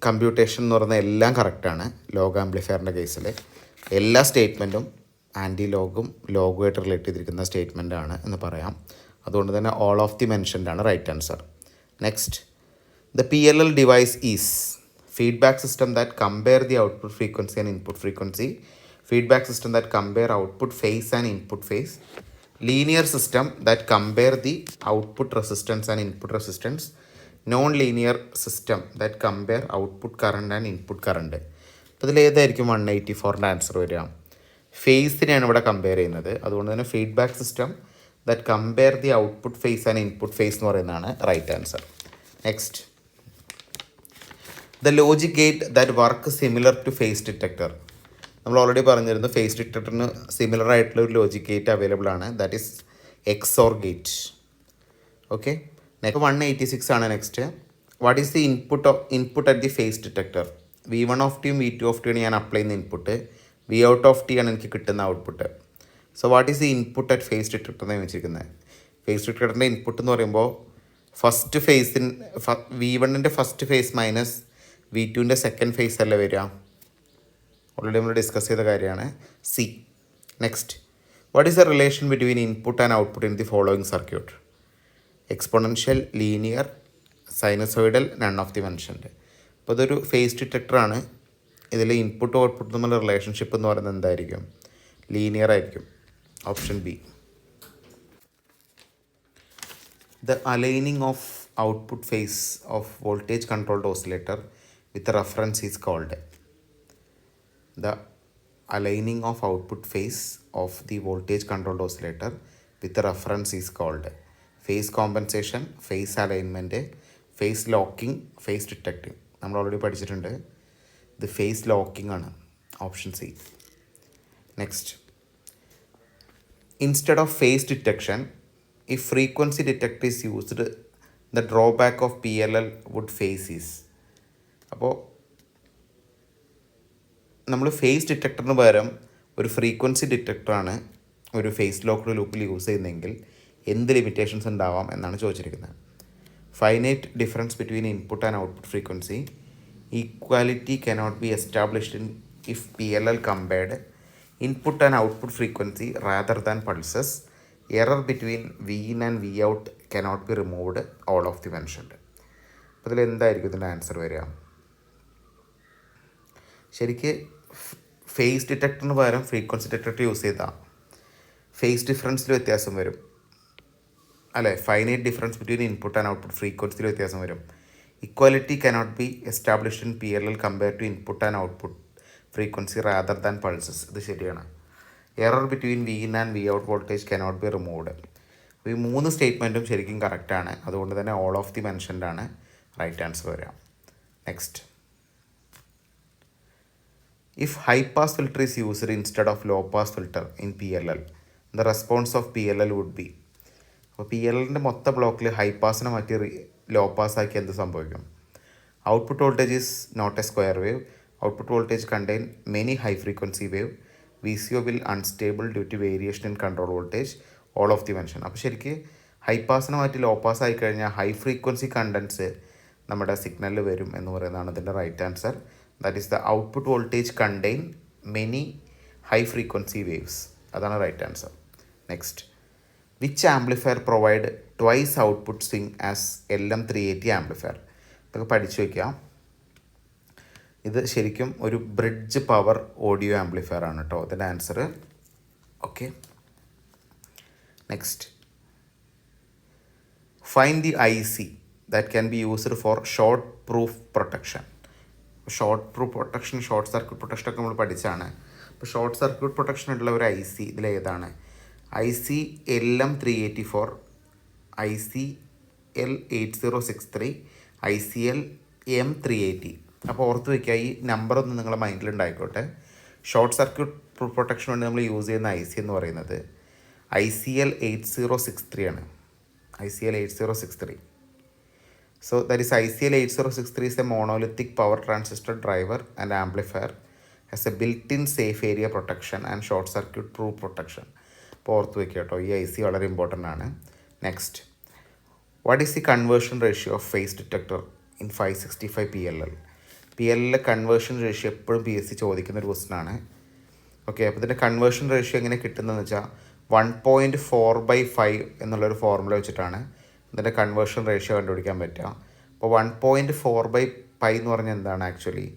കമ്പ്യൂട്ടേഷൻ എന്ന് പറയുന്ന എല്ലാം കറക്റ്റാണ്. ലോഗ് ആംപ്ലിഫയറിൻ്റെ കേസിൽ എല്ലാ സ്റ്റേറ്റ്മെൻറ്റും ആൻറ്റി ലോഗും ലോഗുമായിട്ട് റിലേറ്റ് ചെയ്തിരിക്കുന്ന സ്റ്റേറ്റ്മെൻറ്റാണ് എന്ന് പറയാം. അതുകൊണ്ട് തന്നെ ഓൾ ഓഫ് ദി മെൻഷൻഡാണ് right answer. Next, the PLL device is feedback system that compare the output frequency and input frequency, feedback system that compare output phase and input phase, linear system that compare the output resistance and input resistance, non-linear system that compare output current and input current. അപ്പോൾ ഇതിൽ ഏതായിരിക്കും 184ൻ്റെ answer വരിക? ഫേസിനെയാണ് ഇവിടെ compare ചെയ്യുന്നത്. അതുകൊണ്ട് തന്നെ feedback system that compare the output phase and input phase എന്ന് പറയുന്നതാണ് right answer. Next, the logic gate that work similar to phase detector. നമ്മൾ ഓൾറെഡി പറഞ്ഞിരുന്നു ഫേസ് ഡിറ്റക്ടറിന് സിമിലർ ആയിട്ടുള്ള ഒരു ലോജിക് ഗേറ്റ് അവൈലബിൾ ആണ്. That is XOR gate. Okay, next 186 ആണ് next. What is the input at the phase detector? V1 of t V2 of t ആണ് ഞാൻ apply ചെയ്യുന്ന input. V out of t ആണ് എനിക്ക് കിട്ടുന്ന output. So what is the input at phase detector എന്ന് വെച്ചിരിക്കുന്നത്? Phase ഡിറ്റക്ടറിൻ്റെ input എന്ന് പറയുമ്പോൾ ഫസ്റ്റ് ഫേസിൻ V1ൻ്റെ ഫസ്റ്റ് ഫേസ് മൈനസ് V2ൻ്റെ സെക്കൻഡ് ഫേസ് അല്ലേ വരിക? ഓൾറെഡി നമ്മൾ ഡിസ്കസ് ചെയ്ത കാര്യമാണ്. C. Next, what is the relation between input and output in the following circuit? Exponential, linear, sinusoidal, none of the mentioned. അപ്പോൾ ഇതൊരു ഫേസ് ഡിറ്റക്ടറാണ്. ഇതിൽ ഇൻപുട്ട് ഔട്ട്പുട്ട് തമ്മിലുള്ള റിലേഷൻഷിപ്പ് എന്ന് പറയുന്നത് എന്തായിരിക്കും? ലീനിയർ ആയിരിക്കും. Option B. The aligning of output phase of voltage controlled oscillator with a reference is called. The aligning of output phase of the voltage controlled oscillator with a reference is called phase compensation, phase alignment, phase locking, phase detecting. നമ്മൾ ഓൾറെഡി പഠിച്ചിട്ടുണ്ട്. ഇത് phase locking ആണ്. Option C. Next, instead of phase detection, if frequency detector is used, the drawback of PLL would face is. അപ്പോൾ നമ്മൾ face ഡിറ്റക്ടറിന് പകരം ഒരു ഫ്രീക്വൻസി ഡിറ്റക്ടറാണ് ഒരു ഫേസ് ലോക്ക്ഡ് ലൂപ്പിൽ യൂസ് ചെയ്യുന്നതെങ്കിൽ എന്ത് ലിമിറ്റേഷൻസ് ഉണ്ടാവാം എന്നാണ് ചോദിച്ചിരിക്കുന്നത്. Finite difference between input and output frequency, equality cannot be established in if PLL compared input and output frequency rather than pulses, error between V-in and V-out cannot be removed, all of the mentioned. അപ്പോൾ ഇതിൽ എന്തായിരിക്കും ഇതിൻ്റെ answer വരിക? ശരിക്ക് phase ഡിറ്റക്ടറിന് പകരം frequency detector use ചെയ്താൽ phase ഡിഫറൻസിൽ വ്യത്യാസം വരും അല്ലേ? Finite difference between input and output ഫ്രീക്വൻസിയിൽ വ്യത്യാസം വരും. Equality cannot be established in PLL compare to input and output frequency rather than pulses. ഇത് ശരിയാണ്. Error between V-in and V-out voltage cannot be removed. അപ്പോൾ ഈ 3 സ്റ്റേറ്റ്മെൻറ്റും ശരിക്കും കറക്റ്റാണ്. അതുകൊണ്ട് തന്നെ ഓൾ ഓഫ് ദി മെൻഷൻഡാണ് റൈറ്റ് ആൻസർ വരിക. Next, if high pass filter is used instead of low pass filter in PLL, the response of PLL would be. അപ്പോൾ PLLൻ്റെ മൊത്തം ബ്ലോക്കിൽ ഹൈ പാസിനെ മാറ്റി ലോ പാസ് ആക്കി എന്ത് സംഭവിക്കും? Output voltage is not a square wave. Output voltage contain many high frequency wave. VCO will unstable due to variation in control voltage, all of the mention. അപ്പോൾ ശരിക്ക് ഹൈ പാസിനെ മാറ്റി low pass ആയി കഴിഞ്ഞാൽ high frequency contents നമ്മുടെ സിഗ്നലിൽ വരും എന്ന് പറയുന്നതാണ് ഇതിൻ്റെ right answer. That is the output voltage contain many high frequency waves. അതാണ് right answer. Next, which amplifier provide twice output swing as LM380 amplifier? ഇതൊക്കെ പഠിച്ചു വയ്ക്കാം. ഇത് ശരിക്കും ഒരു ബ്രിഡ്ജ് പവർ ഓഡിയോ ആംപ്ലിഫയർ ആണ് കേട്ടോ ഇതിൻ്റെ answer. Okay, next, find the IC that can be used for short proof protection. Short circuit പ്രൊട്ടക്ഷനൊക്കെ നമ്മൾ പഠിച്ചാണ്. അപ്പോൾ ഷോർട്ട് സർക്യൂട്ട് പ്രൊട്ടക്ഷൻ ഉള്ള ഒരു IC ഇതിലേതാണ്? IC LM384, ICL 8063, ICL M380. അപ്പോൾ ഓർത്ത് വയ്ക്കുക, ഈ നമ്പറൊന്നും നിങ്ങളുടെ മൈൻഡിലുണ്ടായിക്കോട്ടെ. ഷോർട്ട് സർക്യൂട്ട് പ്രൊട്ടക്ഷൻ വേണ്ടി നമ്മൾ യൂസ് ചെയ്യുന്ന IC എന്ന് പറയുന്നത് ICL 8063 ആണ്. ICL 8063. So that is ICL 8063 is a monolithic power transistor driver and amplifier, has a built-in safe area protection and short circuit proof protection. അപ്പോൾ ഓർത്ത് വയ്ക്കുക കേട്ടോ, ഈ IC വളരെ ഇമ്പോർട്ടൻ്റ് ആണ്. Next, what is the conversion ratio of phase detector in 565 PLL? PLL conversion ratio എപ്പോഴും PSC ചോദിക്കുന്ന ഒരു ക്വസ്റ്റൻ ആണ്. ഓക്കെ, അപ്പോൾ ഇതിൻ്റെ കൺവേർഷൻ റേഷ്യോ എങ്ങനെ കിട്ടുന്നതെന്ന് വെച്ചാൽ 1.4/5 എന്നുള്ളൊരു ഫോർമുല വെച്ചിട്ടാണ് ഇതിൻ്റെ കൺവേർഷൻ റേഷ്യോ കണ്ടുപിടിക്കാൻ പറ്റുക. അപ്പോൾ 1.4/5 എന്ന് പറഞ്ഞാൽ എന്താണ്? Actually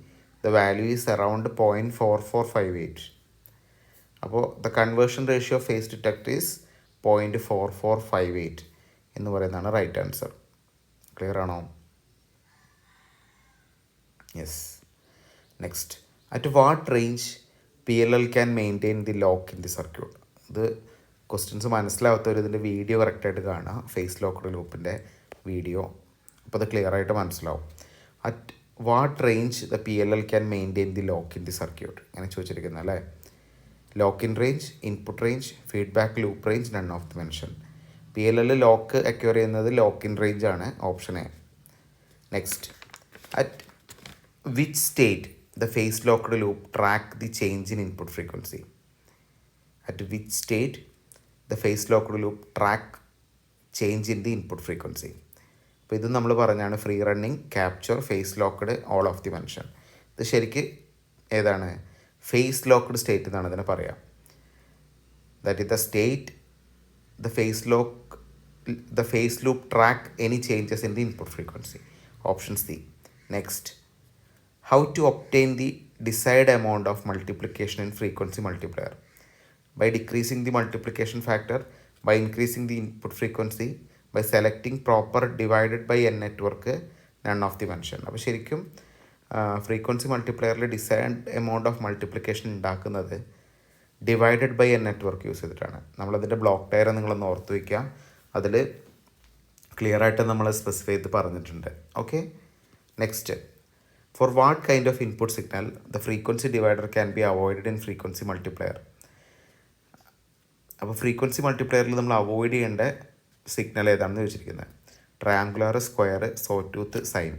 the value is around 0.4458. അപ്പോൾ the conversion ratio of phase detector is 0.4458 എന്ന് പറയുന്നതാണ് റൈറ്റ് ആൻസർ. ക്ലിയർ ആണോ? Yes. Next, at what range PLL can maintain the lock in the circuit? ഇത് ക്വസ്റ്റ്യൻസ് മനസ്സിലാവാത്തവർ ഇതിൻ്റെ വീഡിയോ കറക്റ്റായിട്ട് കാണുക, ഫേസ് ലോക്കഡ് ലൂപ്പിൻ്റെ വീഡിയോ. അപ്പോൾ അത് ക്ലിയർ ആയിട്ട് മനസ്സിലാവും. At what range the PLL can maintain the lock in the circuit അങ്ങനെ ചോദിച്ചിരിക്കുന്നത് അല്ലേ. Lock in range, input range, feedback loop range, none of the mention. PLL lock acquire ചെയ്യുന്നത് lock in range ആണ്, option A. Next, at which state the phase locked loop track the change in input frequency? At which state the phase locked loop track change in the input frequency? അപ്പോൾ ഇത് നമ്മൾ പറഞ്ഞാണ് free running, capture, phase locked, all of the mention. ഇത് ശരിക്ക് ഏതാണ്? Phase locked state എന്നാണ് ഇതിനെ പറയാം. That is the state the phase loop track any changes in the input frequency. Option C. Next, how to obtain the desired amount of multiplication in frequency multiplier? By decreasing the multiplication factor, by increasing the input frequency, by selecting proper divided by n network, none of the mention. അപ്പോൾ ശരിക്കും frequency മൾട്ടിപ്ലയറിൽ decide amount of multiplication ഉണ്ടാക്കുന്നത് divided by N network use ചെയ്തിട്ടാണ്. നമ്മളതിൻ്റെ block diagram നിങ്ങളൊന്ന് ഓർത്ത് വയ്ക്കുക, അതിൽ ക്ലിയർ ആയിട്ട് നമ്മൾ സ്പെസിഫൈ ചെയ്ത് പറഞ്ഞിട്ടുണ്ട്. Okay. Next, for what kind of input signal the frequency divider can be avoided in frequency multiplier? അപ്പോൾ ഫ്രീക്വൻസി മൾട്ടിപ്ലയറിൽ നമ്മൾ അവോയ്ഡ് ചെയ്യേണ്ട സിഗ്നൽ ഏതാണെന്ന് ചോദിച്ചിരിക്കുന്നത്? Triangular, square, saw tooth, sine.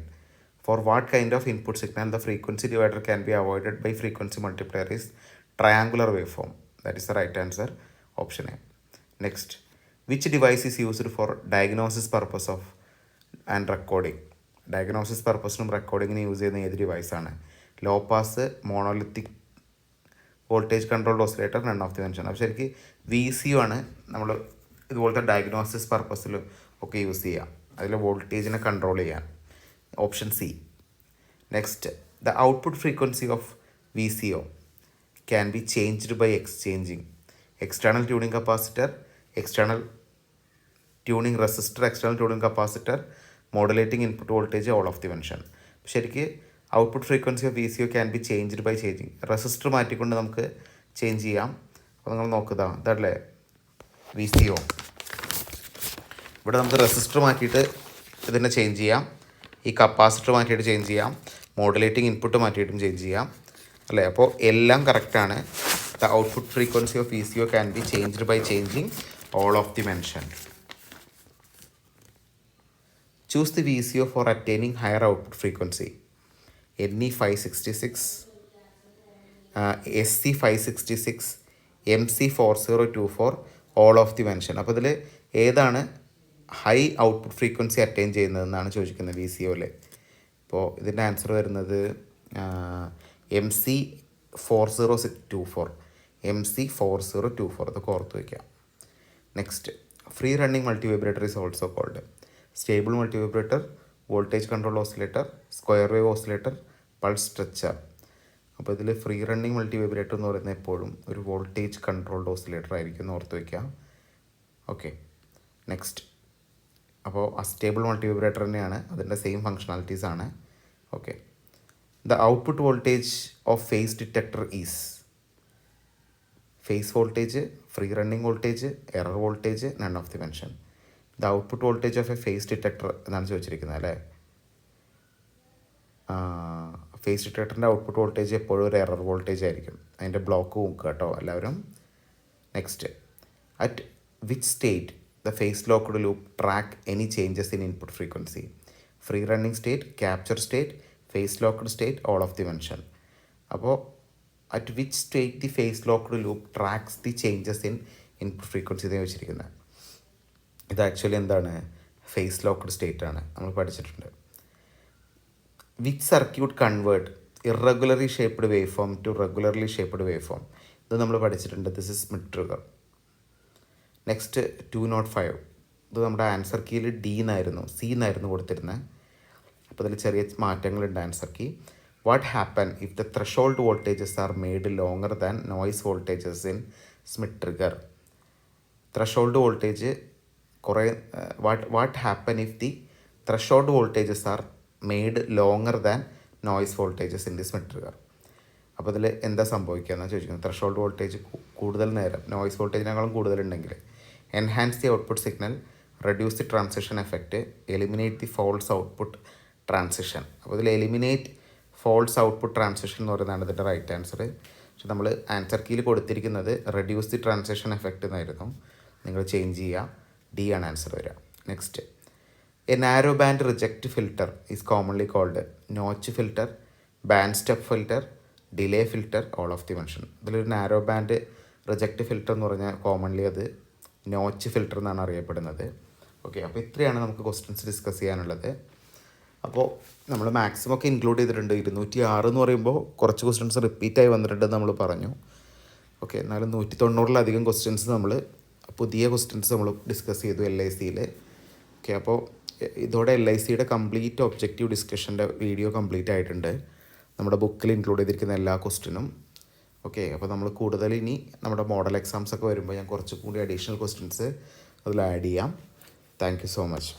For what kind of input signal the frequency divider can be avoided by frequency multiplier is triangular waveform. That is the right answer, option A. Next, which device is used for diagnosis purpose of and recording? Diagnosis purpose and recording use ചെയ്യുന്ന ഏത് ഡിവൈസാണ്? Low pass, monolithic voltage control oscillator, none of the mention. അപ്പോൾ ശരിക്കും VCO ആണ് നമ്മൾ ഇതുപോലത്തെ diagnosis പർപ്പസിൽ ഒക്കെ use ചെയ്യുക, അതിൽ വോൾട്ടേജിനെ കൺട്രോൾ ചെയ്യാൻ. Option C. Next, the output frequency of VCO can be changed by exchanging external tuning capacitor, external tuning resistor, external tuning capacitor, modulating input voltage, all of the mention. ശരിക്ക് output frequency of VCO can be changed by changing. Resistor മാറ്റിക്കൊണ്ട് നമുക്ക് change ചെയ്യാം. അപ്പോൾ നിങ്ങൾ നോക്കുക, ഇതല്ലേ VCO. ഇവിടെ നമുക്ക് റെസിസ്റ്റർ മാറ്റിയിട്ട് ഇതിനെ ചേഞ്ച് ചെയ്യാം, ഈ കപ്പാസിറ്റർ മാറ്റിയിട്ട് ചേഞ്ച് ചെയ്യാം, മോഡുലേറ്റിംഗ് ഇൻപുട്ട് മാറ്റിയിട്ടും ചേഞ്ച് ചെയ്യാം അല്ലേ. അപ്പോൾ എല്ലാം കറക്റ്റാണ്. The output frequency of VCO can be changed by changing all of the mention. Choose the VCO for attaining higher output frequency. NE 566, SC 566, MC 4024, all of the mention. അപ്പോൾ ഇതിൽ ഏതാണ് high output frequency attain ചെയ്യുന്നതെന്നാണ് ചോദിക്കുന്നത് VCOയിൽ. അപ്പോൾ ഇതിൻ്റെ answer വരുന്നത് MC 4024, MC 4024. ഇതൊക്കെ ഓർത്ത് വയ്ക്കാം. Next, free running multi vibrator is also called stable multi vibrator, voltage control oscillator, square wave oscillator, pulse stretcher. അപ്പോൾ ഇതിൽ ഫ്രീ റണ്ണിങ് മൾട്ടി വൈബ്രേറ്റർ എന്ന് പറയുന്നത് എപ്പോഴും ഒരു വോൾട്ടേജ് കൺട്രോൾഡ് ഓസിലേറ്റർ ആയിരിക്കും എന്ന് ഓർത്ത് വയ്ക്കുക. ഓക്കെ. നെക്സ്റ്റ്, അപ്പോൾ സ്റ്റേബിൾ മൾട്ടി വൈബ്രേറ്റർ തന്നെയാണ്, അതിൻ്റെ സെയിം ഫങ്ഷണാലിറ്റീസ് ആണ്. Okay. The output voltage of phase detector is phase voltage, free running voltage, error voltage, none of the mention. The output voltage of A face detector എന്നാണ് ചോദിച്ചിരിക്കുന്നത് അല്ലേ. Face ഡിറ്റക്ടറിൻ്റെ output voltage എപ്പോഴും ഒരു error voltage ആയിരിക്കും. അതിൻ്റെ block നോക്കുക കേട്ടോ എല്ലാവരും. Next, at which state the phase locked loop track any changes in input frequency? Free running state, capture state, phase locked state, all of the mention. അപ്പോൾ at which state the phase locked loop tracks the changes in input frequency എന്ന് വെച്ചിരിക്കുന്നത്. ഇത് actually എന്താണ്? Face locked state ആണ്, നമ്മൾ പഠിച്ചിട്ടുണ്ട്. Which circuit convert irregularly shaped wave form to regularly shaped wave form? ഇത് നമ്മൾ പഠിച്ചിട്ടുണ്ട്. This is Schmitt trigger. Next 205. ഇത് നമ്മുടെ ആൻസർ കീയിൽ ഡി എന്നായിരുന്നു, സി എന്നായിരുന്നു കൊടുത്തിരുന്നത്. അപ്പോൾ അതിൽ ചെറിയ മാറ്റങ്ങളുണ്ട് answer key. What happen if the threshold voltages are made longer than noise voltages in Schmitt trigger? Threshold voltage കുറേ what happen if the threshold voltages are made longer than noise voltages in the Schmitt trigger? അപ്പോൾ അതിൽ എന്താ സംഭവിക്കുക എന്നാണ് ചോദിക്കുന്നത്. Threshold voltage കൂടുതൽ നേരം noise വോൾട്ടേജിനേക്കാളും കൂടുതലുണ്ടെങ്കിൽ enhance the output signal, reduce the transition effect, eliminate the false output transition. അപ്പോൾ ഇതിൽ എലിമിനേറ്റ് ഫോൾസ് ഔട്ട്പുട്ട് ട്രാൻസിഷൻ എന്ന് പറയുന്നതാണ് ഇതിൻ്റെ റൈറ്റ് ആൻസർ. പക്ഷെ നമ്മൾ ആൻസർ കീയിൽ കൊടുത്തിരിക്കുന്നത് റെഡ്യൂസ് ദി ട്രാൻസിഷൻ എഫക്റ്റ് എന്നായിരുന്നു. നിങ്ങൾ ചേഞ്ച് ചെയ്യുക, ഡി ആണ് ആൻസർ വരിക. Next, a narrow band reject filter is commonly called notch filter, band step filter, delay filter, all of the mention. ഇതിലൊരു നാരോ ബാൻഡ് റിജക്റ്റ് ഫിൽറ്റർ എന്ന് പറഞ്ഞാൽ commonly അത് notch filter എന്നാണ് അറിയപ്പെടുന്നത്. ഓക്കെ, അപ്പോൾ ഇത്രയാണ് നമുക്ക് ക്വസ്റ്റ്യൻസ് ഡിസ്കസ് ചെയ്യാനുള്ളത്. അപ്പോൾ നമ്മൾ മാക്സിമം ഒക്കെ ഇൻക്ലൂഡ് ചെയ്തിട്ടുണ്ട്. 206 എന്ന് പറയുമ്പോൾ കുറച്ച് ക്വസ്റ്റ്യൻസ് റിപ്പീറ്റായി വന്നിട്ടുണ്ടെന്ന് നമ്മൾ പറഞ്ഞു. ഓക്കെ, എന്നാലും 190-ലധികം ക്വസ്റ്റ്യൻസ് നമ്മൾ പുതിയ ക്വസ്റ്റ്യൻസ് നമ്മൾ ഡിസ്കസ് ചെയ്തു LICയിൽ. ഓക്കെ, അപ്പോൾ ഇതോടെ LICയുടെ കംപ്ലീറ്റ് ഒബ്ജക്റ്റീവ് ഡിസ്കഷൻ്റെ വീഡിയോ കംപ്ലീറ്റ് ആയിട്ടുണ്ട്, നമ്മുടെ ബുക്കിൽ ഇൻക്ലൂഡ് ചെയ്തിരിക്കുന്ന എല്ലാ ക്വസ്റ്റ്യനും. ഓക്കെ, അപ്പോൾ നമ്മൾ കൂടുതൽ ഇനി നമ്മുടെ മോഡൽ എക്സാംസ് ഒക്കെ വരുമ്പോൾ ഞാൻ കുറച്ചും കൂടി അഡീഷണൽ ക്വസ്റ്റ്യൻസ് അതിൽ ആഡ് ചെയ്യാം. Thank you so much.